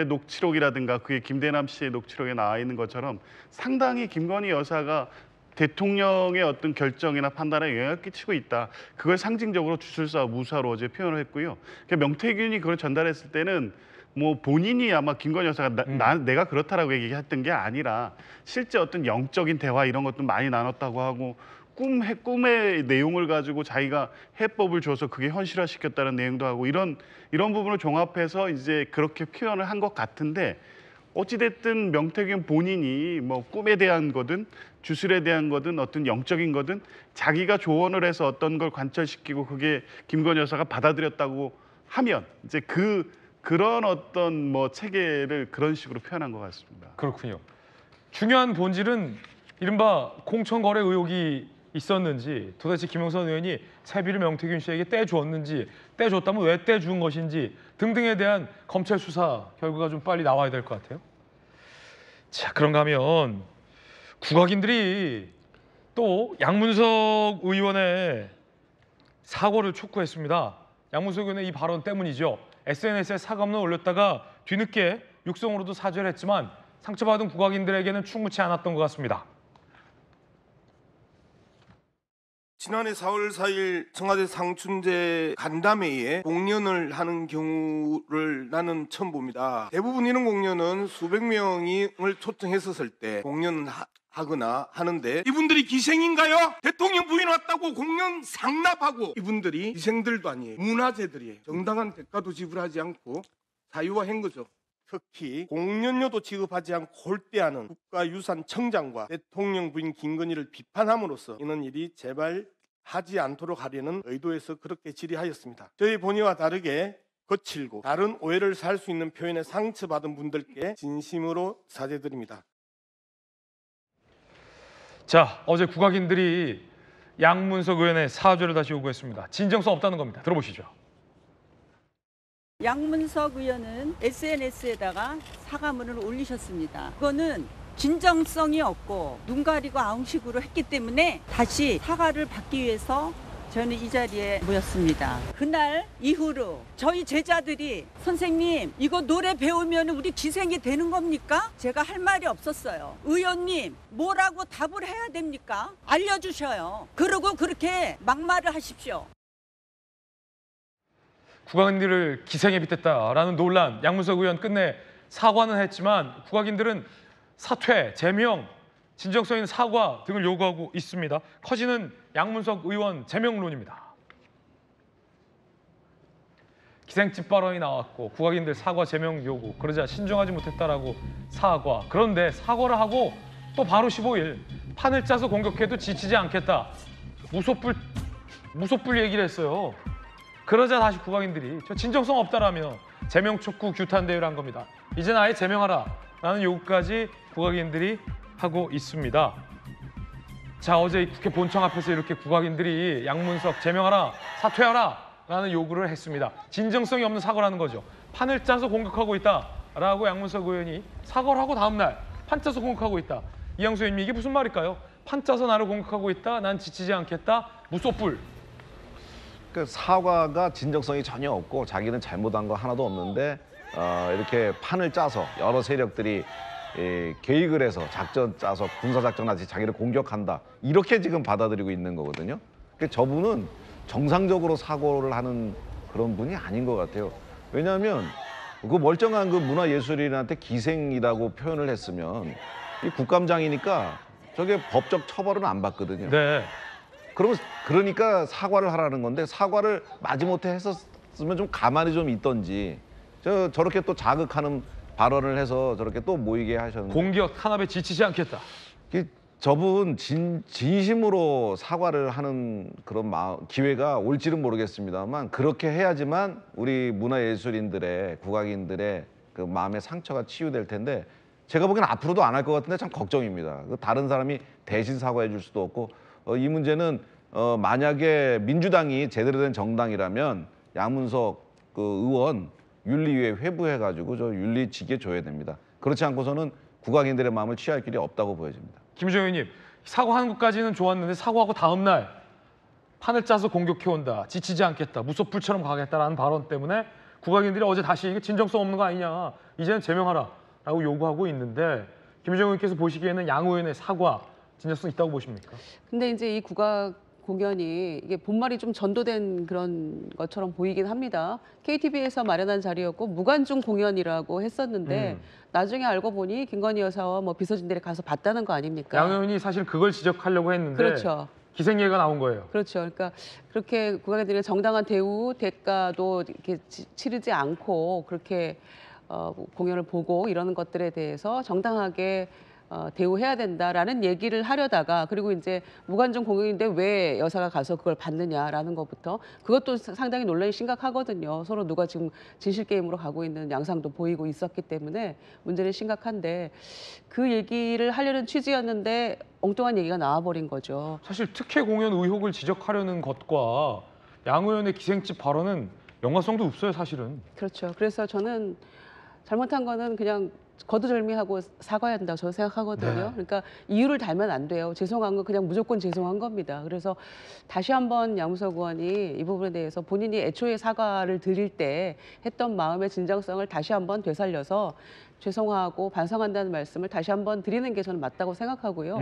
녹취록이라든가 그게 김대남 씨의 녹취록에 나와 있는 것처럼 상당히 김건희 여사가 대통령의 어떤 결정이나 판단에 영향을 끼치고 있다. 그걸 상징적으로 주술사 무사로 어제 표현을 했고요. 명태균이 그걸 전달했을 때는 뭐 본인이 아마 김건희 여사가 내가 그렇다라고 얘기했던 게 아니라 실제 어떤 영적인 대화 이런 것도 많이 나눴다고 하고 꿈의 내용을 가지고 자기가 해법을 줘서 그게 현실화시켰다는 내용도 하고 이런 부분을 종합해서 이제 그렇게 표현을 한 것 같은데 어찌됐든 명태균 본인이 뭐 꿈에 대한 거든 주술에 대한 거든 어떤 영적인 거든 자기가 조언을 해서 어떤 걸 관철시키고 그게 김건희 여사가 받아들였다고 하면 이제 그런 어떤 뭐 체계를 그런 식으로 표현한 것 같습니다. 그렇군요. 중요한 본질은 이른바 공천 거래 의혹이 있었는지 도대체 김영선 의원이 차비를 명태균 씨에게 떼주었는지 떼줬다면 왜 떼준 것인지 등등에 대한 검찰 수사 결과가 좀 빨리 나와야 될 것 같아요. 자, 그런가 하면 국악인들이 또 양문석 의원의 사과를 촉구했습니다. 양문석 의원의 이 발언 때문이죠. SNS에 사과문을 올렸다가 뒤늦게 육성으로도 사죄를 했지만 상처받은 국악인들에게는 충분치 않았던 것 같습니다. 지난해 4월 4일 청와대 상춘제 간담회에 공연을 하는 경우를 나는 처음 봅니다. 대부분 이런 공연은 수백 명을 초청했었을 때 공연하거나 하는데 이분들이 기생인가요? 대통령 부인 왔다고 공연 상납하고 이분들이 기생들도 아니에요. 문화재들이에요. 정당한 대가도 지불하지 않고 사유화한 거죠. 특히 공연료도 지급하지 않고 홀대하는 국가유산청장과 대통령 부인 김건희를 비판함으로써 이런 일이 재발 하지 않도록 하려는 의도에서 그렇게 질의하였습니다. 저희 본의와 다르게 거칠고 다른 오해를 살 수 있는 표현에 상처받은 분들께 진심으로 사죄드립니다. 자, 어제 국악인들이 양문석 의원의 사죄를 다시 요구했습니다. 진정성 없다는 겁니다. 들어보시죠. 양문석 의원은 SNS에다가 사과문을 올리셨습니다. 그거는 진정성이 없고 눈 가리고 아웅식으로 했기 때문에 다시 사과를 받기 위해서 저는 이 자리에 모였습니다. 그날 이후로 저희 제자들이 선생님 이거 노래 배우면 우리 기생이 되는 겁니까? 제가 할 말이 없었어요. 의원님 뭐라고 답을 해야 됩니까? 알려주셔요. 그러고 그렇게 막말을 하십시오. 국악인들을 기생에 빗댔다라는 논란, 양문석 의원 끝내 사과는 했지만 국악인들은 사퇴, 제명, 진정성 있는 사과 등을 요구하고 있습니다. 커지는 양문석 의원 제명론입니다. 기생집 발언이 나왔고 국악인들 사과 제명 요구, 그러자 신중하지 못했다라고 사과. 그런데 사과를 하고 또 바로 15일 판을 짜서 공격해도 지치지 않겠다. 무소불 얘기를 했어요. 그러자 다시 국악인들이 저 진정성 없다라며 제명 촉구 규탄 대회를 한 겁니다. 이제는 아예 제명하라라는 요구까지 국악인들이 하고 있습니다. 자, 어제 국회 본청 앞에서 이렇게 국악인들이 양문석 제명하라, 사퇴하라 라는 요구를 했습니다. 진정성이 없는 사과라는 거죠. 판을 짜서 공격하고 있다라고 양문석 의원이 사과를 하고 다음 날 판 짜서 공격하고 있다. 이양수 의원님 이게 무슨 말일까요? 판 짜서 나를 공격하고 있다. 난 지치지 않겠다. 무소불. 그 사과가 진정성이 전혀 없고 자기는 잘못한 거 하나도 없는데 이렇게 판을 짜서 여러 세력들이 계획을 해서 작전 짜서 군사작전하듯이 자기를 공격한다. 이렇게 지금 받아들이고 있는 거거든요. 그러니까 저분은 정상적으로 사고를 하는 그런 분이 아닌 것 같아요. 왜냐하면 그 멀쩡한 그 문화예술인한테 기생이라고 표현을 했으면 이 국감장이니까 저게 법적 처벌은 안 받거든요. 네. 그러니까 사과를 하라는 건데 사과를 마지못해 했었으면 좀 가만히 좀 있던지 저렇게 또 자극하는 발언을 해서 저렇게 또 모이게 하셨는데 공격 탄압에 지치지 않겠다. 저분 진심으로 사과를 하는 그런 기회가 올지는 모르겠습니다만 그렇게 해야지만 우리 문화예술인들의 국악인들의 그 마음의 상처가 치유될 텐데 제가 보기엔 앞으로도 안 할 것 같은데 참 걱정입니다. 다른 사람이 대신 사과해 줄 수도 없고 이 문제는 만약에 민주당이 제대로 된 정당이라면 양문석 그 의원 윤리위에 회부해가지고 저 윤리직에 줘야 됩니다. 그렇지 않고서는 국악인들의 마음을 취할 길이 없다고 보여집니다. 김희정 의원님, 사과하는 것까지는 좋았는데 사과하고 다음 날 판을 짜서 공격해온다. 지치지 않겠다. 무소불처럼 가겠다라는 발언 때문에 국악인들이 어제 다시 이게 진정성 없는 거 아니냐. 이제는 제명하라라고 요구하고 있는데 김희정 의원께서 보시기에는 양 의원의 사과 진정성 있다고 보십니까? 근데 이제 이 국악 공연이 이게 본말이 좀 전도된 그런 것처럼 보이긴 합니다. KTV에서 마련한 자리였고 무관중 공연이라고 했었는데 나중에 알고 보니 김건희 여사와 뭐 비서진들이 가서 봤다는 거 아닙니까? 양 의원이 사실 그걸 지적하려고 했는데 그렇죠. 기생예가 나온 거예요. 그렇죠. 그러니까 그렇게 국악인들의 정당한 대우, 대가도 이렇게 치르지 않고 그렇게 공연을 보고 이러는 것들에 대해서 정당하게 대우해야 된다라는 얘기를 하려다가 그리고 이제 무관중 공연인데 왜 여사가 가서 그걸 받느냐라는 것부터 그것도 상당히 논란이 심각하거든요. 서로 누가 지금 진실 게임으로 가고 있는 양상도 보이고 있었기 때문에 문제는 심각한데 그 얘기를 하려는 취지였는데 엉뚱한 얘기가 나와버린 거죠. 사실 특혜 공연 의혹을 지적하려는 것과 양 의원의 기생집 발언은 연관성도 없어요, 사실은. 그렇죠. 그래서 저는 잘못한 거는 그냥 거두절미하고 사과해야 한다고 저는 생각하거든요. 네. 그러니까 이유를 달면 안 돼요. 죄송한 건 그냥 무조건 죄송한 겁니다. 그래서 다시 한번 양문석 의원이 이 부분에 대해서 본인이 애초에 사과를 드릴 때 했던 마음의 진정성을 다시 한번 되살려서 죄송하고 반성한다는 말씀을 다시 한번 드리는 게 저는 맞다고 생각하고요.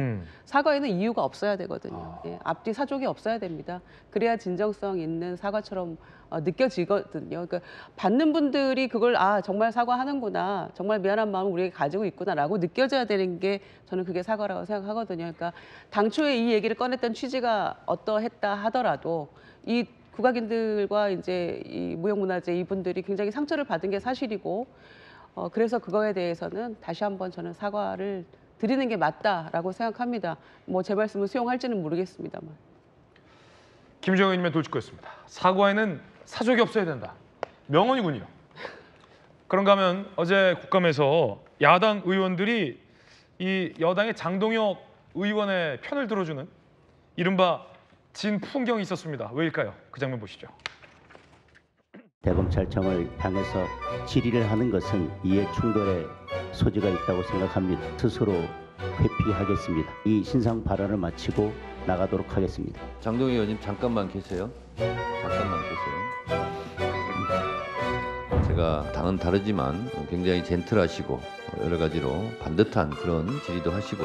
사과에는 이유가 없어야 되거든요. 예, 앞뒤 사족이 없어야 됩니다. 그래야 진정성 있는 사과처럼 느껴지거든요. 그러니까 받는 분들이 그걸 정말 사과하는구나, 정말 미안한 마음을 우리에게 가지고 있구나라고 느껴져야 되는 게 저는 그게 사과라고 생각하거든요. 그러니까 당초에 이 얘기를 꺼냈던 취지가 어떠했다 하더라도 이 국악인들과 이제 이 무형문화재 이분들이 굉장히 상처를 받은 게 사실이고 그래서 그거에 대해서는 다시 한번 저는 사과를 드리는 게 맞다라고 생각합니다. 뭐 제 말씀을 수용할지는 모르겠습니다만. 김정은 의원님의 돌직구였습니다. 사과에는 사족이 없어야 된다. 명언이군요. 그런가 하면 어제 국감에서 야당 의원들이 이 여당의 장동혁 의원의 편을 들어주는 이른바 진풍경이 있었습니다. 왜일까요? 그 장면 보시죠. 대검찰청을 향해서 질의를 하는 것은 이해 충돌의 소지가 있다고 생각합니다. 스스로 회피하겠습니다. 이 신상 발언을 마치고 나가도록 하겠습니다. 장동혁 의원님 잠깐만 계세요. 잠깐만 계세요. 제가 당은 다르지만 굉장히 젠틀하시고 여러 가지로 반듯한 그런 질의도 하시고.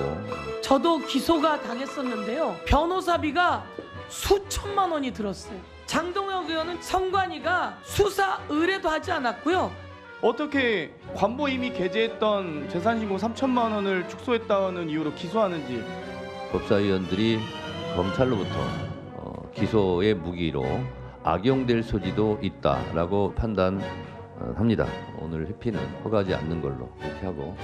저도 기소가 당했었는데요. 변호사비가 수천만 원이 들었어요. 장동혁 의원은 선관위가 수사 의뢰도 하지 않았고요. 어떻게 관보 이미 게재했던 재산신고 3천만 원을 축소했다는 이유로 기소하는지. 법사위원들이 검찰로부터 기소의 무기로 악용될 소지도 있다라고 판단합니다. 오늘 회피는 허가하지 않는 걸로 이렇게 하고.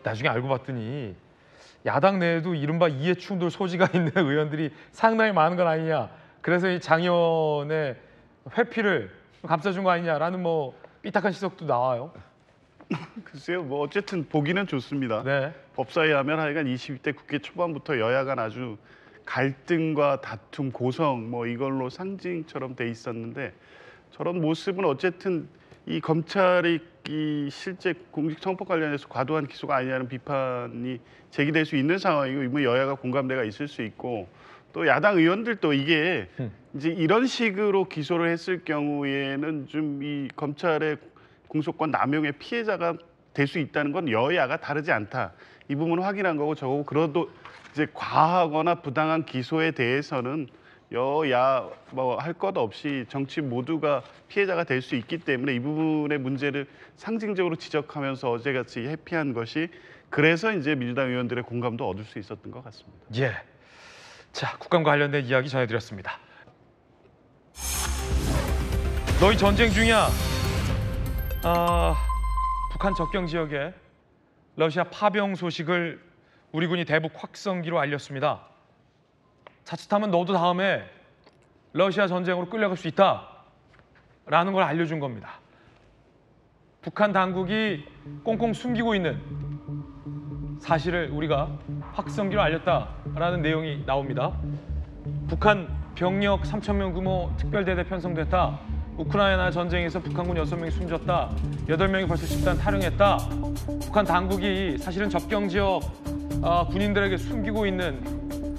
나중에 알고 봤더니 야당 내에도 이른바 이해충돌 소지가 있는 의원들이 상당히 많은 건 아니냐. 그래서 이 장 의원의 회피를 감싸준 거 아니냐라는 뭐 삐딱한 시석도 나와요. 글쎄요, 뭐 어쨌든 보기는 좋습니다. 네. 법사위 하면 하여간 20대 국회 초반부터 여야 간 아주 갈등과 다툼, 고성 뭐 이걸로 상징처럼 돼 있었는데 저런 모습은 어쨌든 이 검찰이 이 실제 공직청법 관련해서 과도한 기소가 아니냐는 비판이 제기될 수 있는 상황이고 뭐 여야가 공감대가 있을 수 있고 또 야당 의원들도 이게 이제 이런 식으로 기소를 했을 경우에는 좀 이 검찰의 공소권 남용의 피해자가 될 수 있다는 건 여야가 다르지 않다. 이 부분을 확인한 거고 저거고 그래도 이제 과하거나 부당한 기소에 대해서는 여야 뭐 할 것 없이 정치 모두가 피해자가 될 수 있기 때문에 이 부분의 문제를 상징적으로 지적하면서 어제같이 회피한 것이 그래서 이제 민주당 의원들의 공감도 얻을 수 있었던 것 같습니다. 예. 자, 국감과 관련된 이야기 전해드렸습니다. 너희 전쟁 중이야. 북한 접경 지역에 러시아 파병 소식을 우리 군이 대북 확성기로 알렸습니다. 자칫하면 너도 다음에 러시아 전쟁으로 끌려갈 수 있다라는 걸 알려준 겁니다. 북한 당국이 꽁꽁 숨기고 있는 사실을 우리가 확성기로 알렸다라는 내용이 나옵니다. 북한 병력 3,000명 규모 특별대대 편성됐다. 우크라이나 전쟁에서 북한군 6명이 숨졌다. 8명이 벌써 집단 탈영했다. 북한 당국이 사실은 접경 지역 군인들에게 숨기고 있는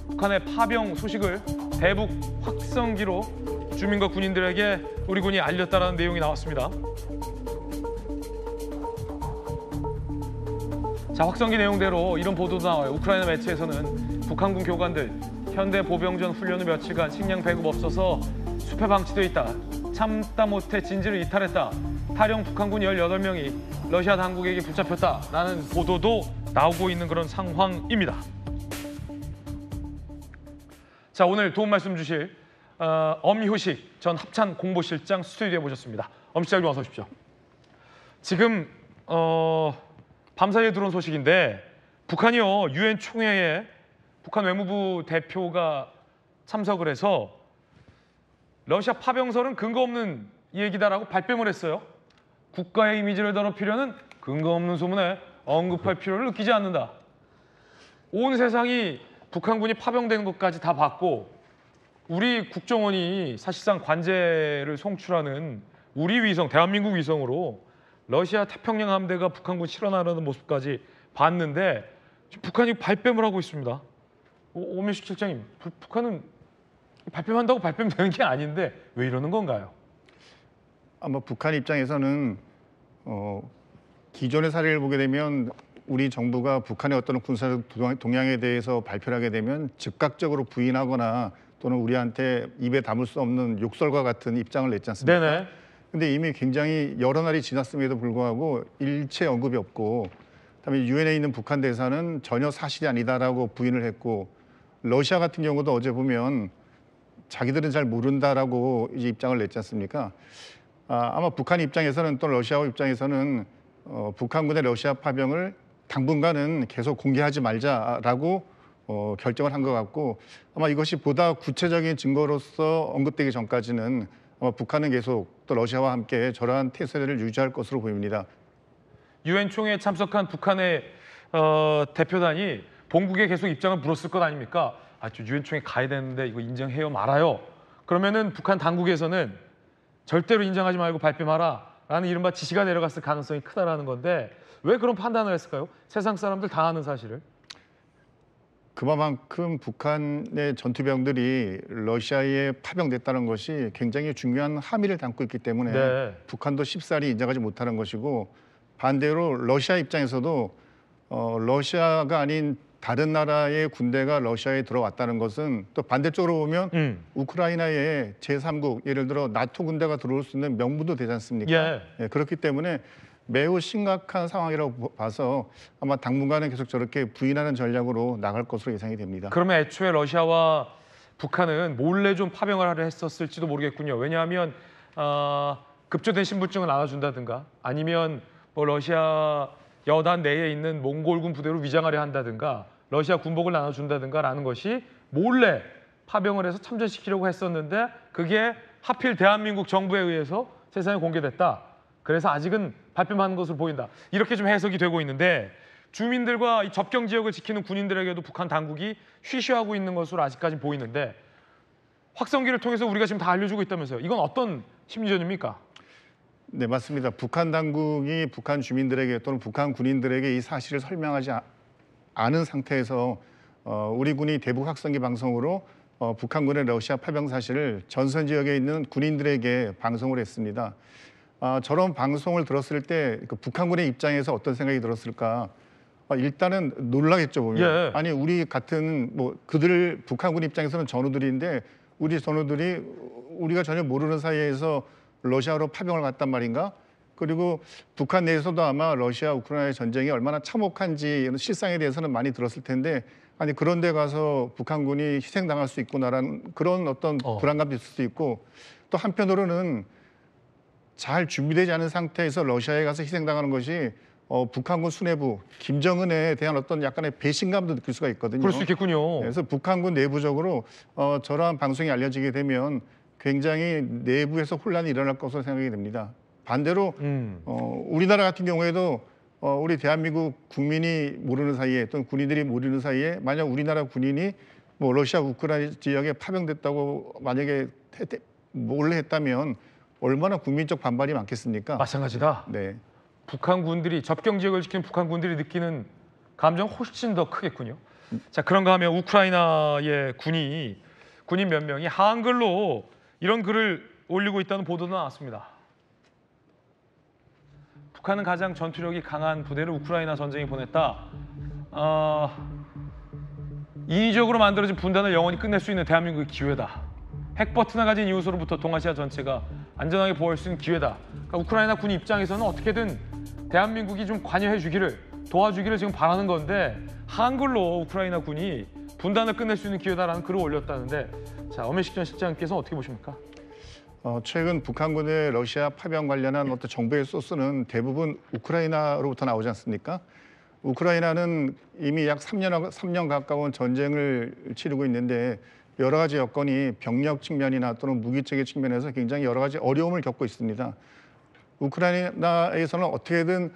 북한의 파병 소식을 대북 확성기로 주민과 군인들에게 우리 군이 알렸다라는 내용이 나왔습니다. 자, 확성기 내용대로 이런 보도도 나와요. 우크라이나 매체에서는 북한군 교관들 현대 보병전 훈련 후 며칠간 식량 배급 없어서 숲에 방치돼 있다. 참다 못해 진지를 이탈했다. 탈영 북한군 18명이 러시아 당국에게 붙잡혔다라는 보도도 나오고 있는 그런 상황입니다. 자, 오늘 도움 말씀 주실 엄효식 전 합참 공보실장 스튜디오에 모셨습니다. 엄 실장님 어서 오십시오. 지금 밤사이에 들어온 소식인데 북한이요 유엔 총회에 북한 외무부 대표가 참석을 해서 러시아 파병설은 근거 없는 얘기다라고 발뺌을 했어요. 국가의 이미지를 더럽히려는 근거 없는 소문에 언급할 필요를 느끼지 않는다. 온 세상이 북한군이 파병되는 것까지 다 봤고 우리 국정원이 사실상 관제를 송출하는 우리 위성, 대한민국 위성으로 러시아 태평양 함대가 북한군 실어나르는 모습까지 봤는데 북한이 발뺌을 하고 있습니다. 오민식 실장님, 북한은 발뺌한다고 발뺌되는 게 아닌데 왜 이러는 건가요? 아마 북한 입장에서는 기존의 사례를 보게 되면 우리 정부가 북한의 어떤 군사적 동향에 대해서 발표를 하게 되면 즉각적으로 부인하거나 또는 우리한테 입에 담을 수 없는 욕설과 같은 입장을 냈지 않습니까? 네네. 근데 이미 굉장히 여러 날이 지났음에도 불구하고 일체 언급이 없고 그다음에 유엔에 있는 북한 대사는 전혀 사실이 아니다라고 부인을 했고 러시아 같은 경우도 어제 보면 자기들은 잘 모른다라고 이제 입장을 냈지 않습니까? 아마 북한 입장에서는 또 러시아 입장에서는 북한군의 러시아 파병을 당분간은 계속 공개하지 말자라고 결정을 한 것 같고 아마 이것이 보다 구체적인 증거로서 언급되기 전까지는 아마 북한은 계속 또 러시아와 함께 저러한 태세를 유지할 것으로 보입니다. 유엔 총회에 참석한 북한의 대표단이 본국에 계속 입장을 물었을 것 아닙니까? 유엔 총회 가야 되는데 이거 인정해요 말아요. 그러면은 북한 당국에서는 절대로 인정하지 말고 발뺌 마라라는 이른바 지시가 내려갔을 가능성이 크다라는 건데 왜 그런 판단을 했을까요? 세상 사람들 다 아는 사실을. 그만큼 북한의 전투병들이 러시아에 파병됐다는 것이 굉장히 중요한 함의를 담고 있기 때문에 네. 북한도 쉽사리 인정하지 못하는 것이고 반대로 러시아 입장에서도 러시아가 아닌 다른 나라의 군대가 러시아에 들어왔다는 것은 또 반대쪽으로 보면 우크라이나의 제3국 예를 들어 나토 군대가 들어올 수 있는 명분도 되지 않습니까? 예, 그렇기 때문에 매우 심각한 상황이라고 봐서 아마 당분간은 계속 저렇게 부인하는 전략으로 나갈 것으로 예상이 됩니다. 그러면 애초에 러시아와 북한은 몰래 좀 파병을 하려 했었을지도 모르겠군요. 왜냐하면 급조된 신분증을 나눠준다든가 아니면 뭐 러시아 여단 내에 있는 몽골군 부대로 위장하려 한다든가 러시아 군복을 나눠준다든가라는 것이 몰래 파병을 해서 참전시키려고 했었는데 그게 하필 대한민국 정부에 의해서 세상에 공개됐다. 그래서 아직은 발뺌하는 것으로 보인다. 이렇게 좀 해석이 되고 있는데 주민들과 이 접경 지역을 지키는 군인들에게도 북한 당국이 쉬쉬하고 있는 것으로 아직까지 보이는데 확성기를 통해서 우리가 지금 다 알려주고 있다면서요. 이건 어떤 심리전입니까? 네, 맞습니다. 북한 당국이 북한 주민들에게 또는 북한 군인들에게 이 사실을 설명하지 않은 상태에서 우리 군이 대북 확성기 방송으로 북한군의 러시아 파병 사실을 전선 지역에 있는 군인들에게 방송을 했습니다. 저런 방송을 들었을 때 북한군의 입장에서 어떤 생각이 들었을까? 일단은 놀라겠죠 보면. 예. 아니 우리 같은 뭐 그들 북한군 입장에서는 전우들인데 우리 전우들이 우리가 전혀 모르는 사이에서 러시아로 파병을 갔단 말인가? 그리고 북한 내에서도 아마 러시아 우크라이나 전쟁이 얼마나 참혹한지 이런 실상에 대해서는 많이 들었을 텐데 아니 그런 데 가서 북한군이 희생당할 수 있구나라는 그런 어떤 불안감도 있을 수 있고 또 한편으로는 잘 준비되지 않은 상태에서 러시아에 가서 희생당하는 것이 북한군 수뇌부 김정은에 대한 어떤 약간의 배신감도 느낄 수가 있거든요. 그럴 수 있겠군요. 그래서 북한군 내부적으로 저러한 방송이 알려지게 되면 굉장히 내부에서 혼란이 일어날 것으로 생각이 됩니다. 반대로 우리나라 같은 경우에도 우리 대한민국 국민이 모르는 사이에 또는 군인들이 모르는 사이에 만약 우리나라 군인이 뭐 러시아 우크라이나 지역에 파병됐다고 만약에 몰래 했다면 얼마나 국민적 반발이 많겠습니까? 마찬가지다. 네. 북한 군들이 접경 지역을 지키는 북한 군들이 느끼는 감정 훨씬 더 크겠군요. 자, 그런가 하면 우크라이나의 군인 몇 명이 한글로 이런 글을 올리고 있다는 보도도 나왔습니다. 북한은 가장 전투력이 강한 부대를 우크라이나 전쟁에 보냈다. 인위적으로 만들어진 분단을 영원히 끝낼 수 있는 대한민국의 기회다. 핵버튼을 가진 이웃으로부터 동아시아 전체가 안전하게 보호할 수 있는 기회다. 그러니까 우크라이나 군 입장에서는 어떻게든 대한민국이 좀 관여해 주기를 도와주기를 지금 바라는 건데 한글로 우크라이나 군이 분단을 끝낼 수 있는 기회다라는 글을 올렸다는데 자, 엄혜식 전 실장님께서 어떻게 보십니까? 최근 북한군의 러시아 파병 관련한 어떤 정보의 소스는 대부분 우크라이나로부터 나오지 않습니까? 우크라이나는 이미 약 3년 가까운 전쟁을 치르고 있는데 여러 가지 여건이 병력 측면이나 또는 무기체계 측면에서 굉장히 여러 가지 어려움을 겪고 있습니다. 우크라이나에서는 어떻게든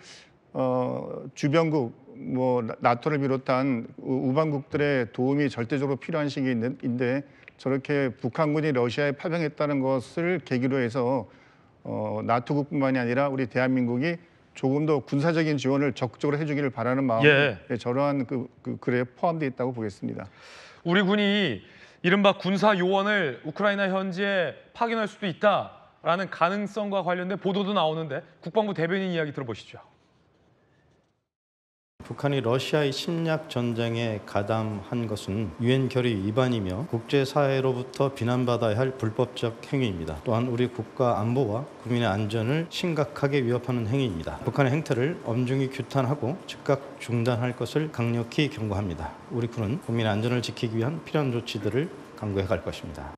주변국, 뭐 나토를 비롯한 우방국들의 도움이 절대적으로 필요한 시기인데 저렇게 북한군이 러시아에 파병했다는 것을 계기로 해서 나토국뿐만이 아니라 우리 대한민국이 조금 더 군사적인 지원을 적극적으로 해주기를 바라는 마음이 저러한 글에 포함되어 있다고 보겠습니다. 우리 군이 이른바 군사 요원을 우크라이나 현지에 파견할 수도 있다라는 가능성과 관련된 보도도 나오는데 국방부 대변인 이야기 들어보시죠. 북한이 러시아의 침략 전쟁에 가담한 것은 유엔 결의 위반이며 국제사회로부터 비난받아야 할 불법적 행위입니다. 또한 우리 국가 안보와 국민의 안전을 심각하게 위협하는 행위입니다. 북한의 행태를 엄중히 규탄하고 즉각 중단할 것을 강력히 경고합니다. 우리 군은 국민의 안전을 지키기 위한 필요한 조치들을 강구해 갈 것입니다.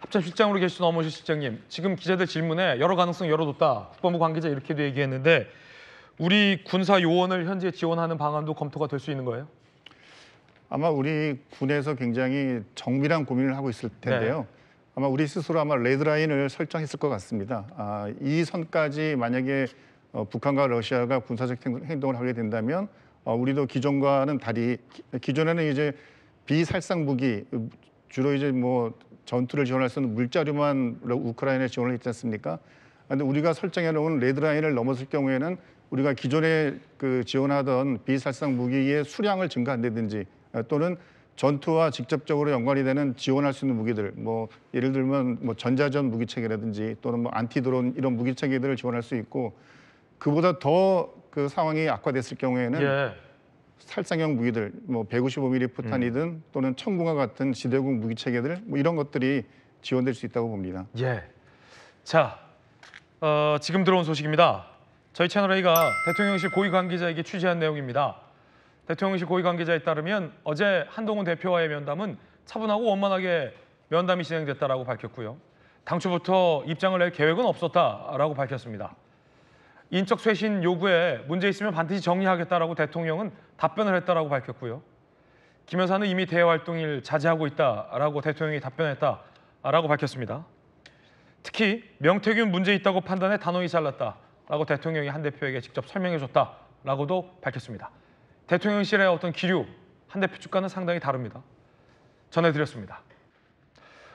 합참실장으로 계시던 엄혜식 실장님, 지금 기자들 질문에 여러 가능성 열어뒀다. 국방부 관계자 이렇게도 얘기했는데 우리 군사 요원을 현재 지원하는 방안도 검토가 될 수 있는 거예요? 아마 우리 군에서 굉장히 정밀한 고민을 하고 있을 텐데요. 아마 우리 스스로 아마 레드라인을 설정했을 것 같습니다. 이 선까지 만약에 북한과 러시아가 군사적 행동을 하게 된다면 우리도 기존과는 달리 기존에는 이제 비살상 무기 주로 이제 뭐 전투를 지원할 수 있는 물자류만 우크라이나에 지원을 했지 않습니까? 그런데 우리가 설정해 놓은 레드라인을 넘었을 경우에는 우리가 기존에 그 지원하던 비살상 무기의 수량을 증가한다든지 또는 전투와 직접적으로 연관이 되는 지원할 수 있는 무기들, 뭐 예를 들면 뭐 전자전 무기 체계라든지 또는 뭐 안티드론 이런 무기 체계들을 지원할 수 있고, 그보다 더 그 상황이 악화됐을 경우에는 살상형 무기들, 뭐 155mm 포탄이든 또는 천궁과 같은 지대공 무기 체계들, 뭐 이런 것들이 지원될 수 있다고 봅니다. 자, 지금 들어온 소식입니다. 저희 채널A가 대통령실 고위 관계자에게 취재한 내용입니다. 대통령실 고위 관계자에 따르면 어제 한동훈 대표와의 면담은 차분하고 원만하게 면담이 진행됐다라고 밝혔고요. 당초부터 입장을 낼 계획은 없었다라고 밝혔습니다. 인적 쇄신 요구에 문제 있으면 반드시 정리하겠다라고 대통령은 답변을 했다라고 밝혔고요. 김 여사는 이미 대외 활동을 자제하고 있다라고 대통령이 답변했다라고 밝혔습니다. 특히 명태균 문제 있다고 판단해 단호히 잘랐다라고 대통령이 한 대표에게 직접 설명해줬다라고도 밝혔습니다. 대통령실의 어떤 기류, 한 대표 측과는 상당히 다릅니다. 전해드렸습니다.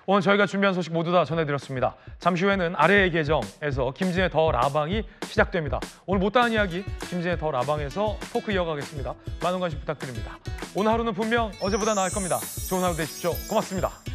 오늘 저희가 준비한 소식 모두 다 전해드렸습니다. 잠시 후에는 아래의 계정에서 김진의 더 라방이 시작됩니다. 오늘 못다한 이야기 김진의 더 라방에서 토크 이어가겠습니다. 많은 관심 부탁드립니다. 오늘 하루는 분명 어제보다 나을 겁니다. 좋은 하루 되십시오. 고맙습니다.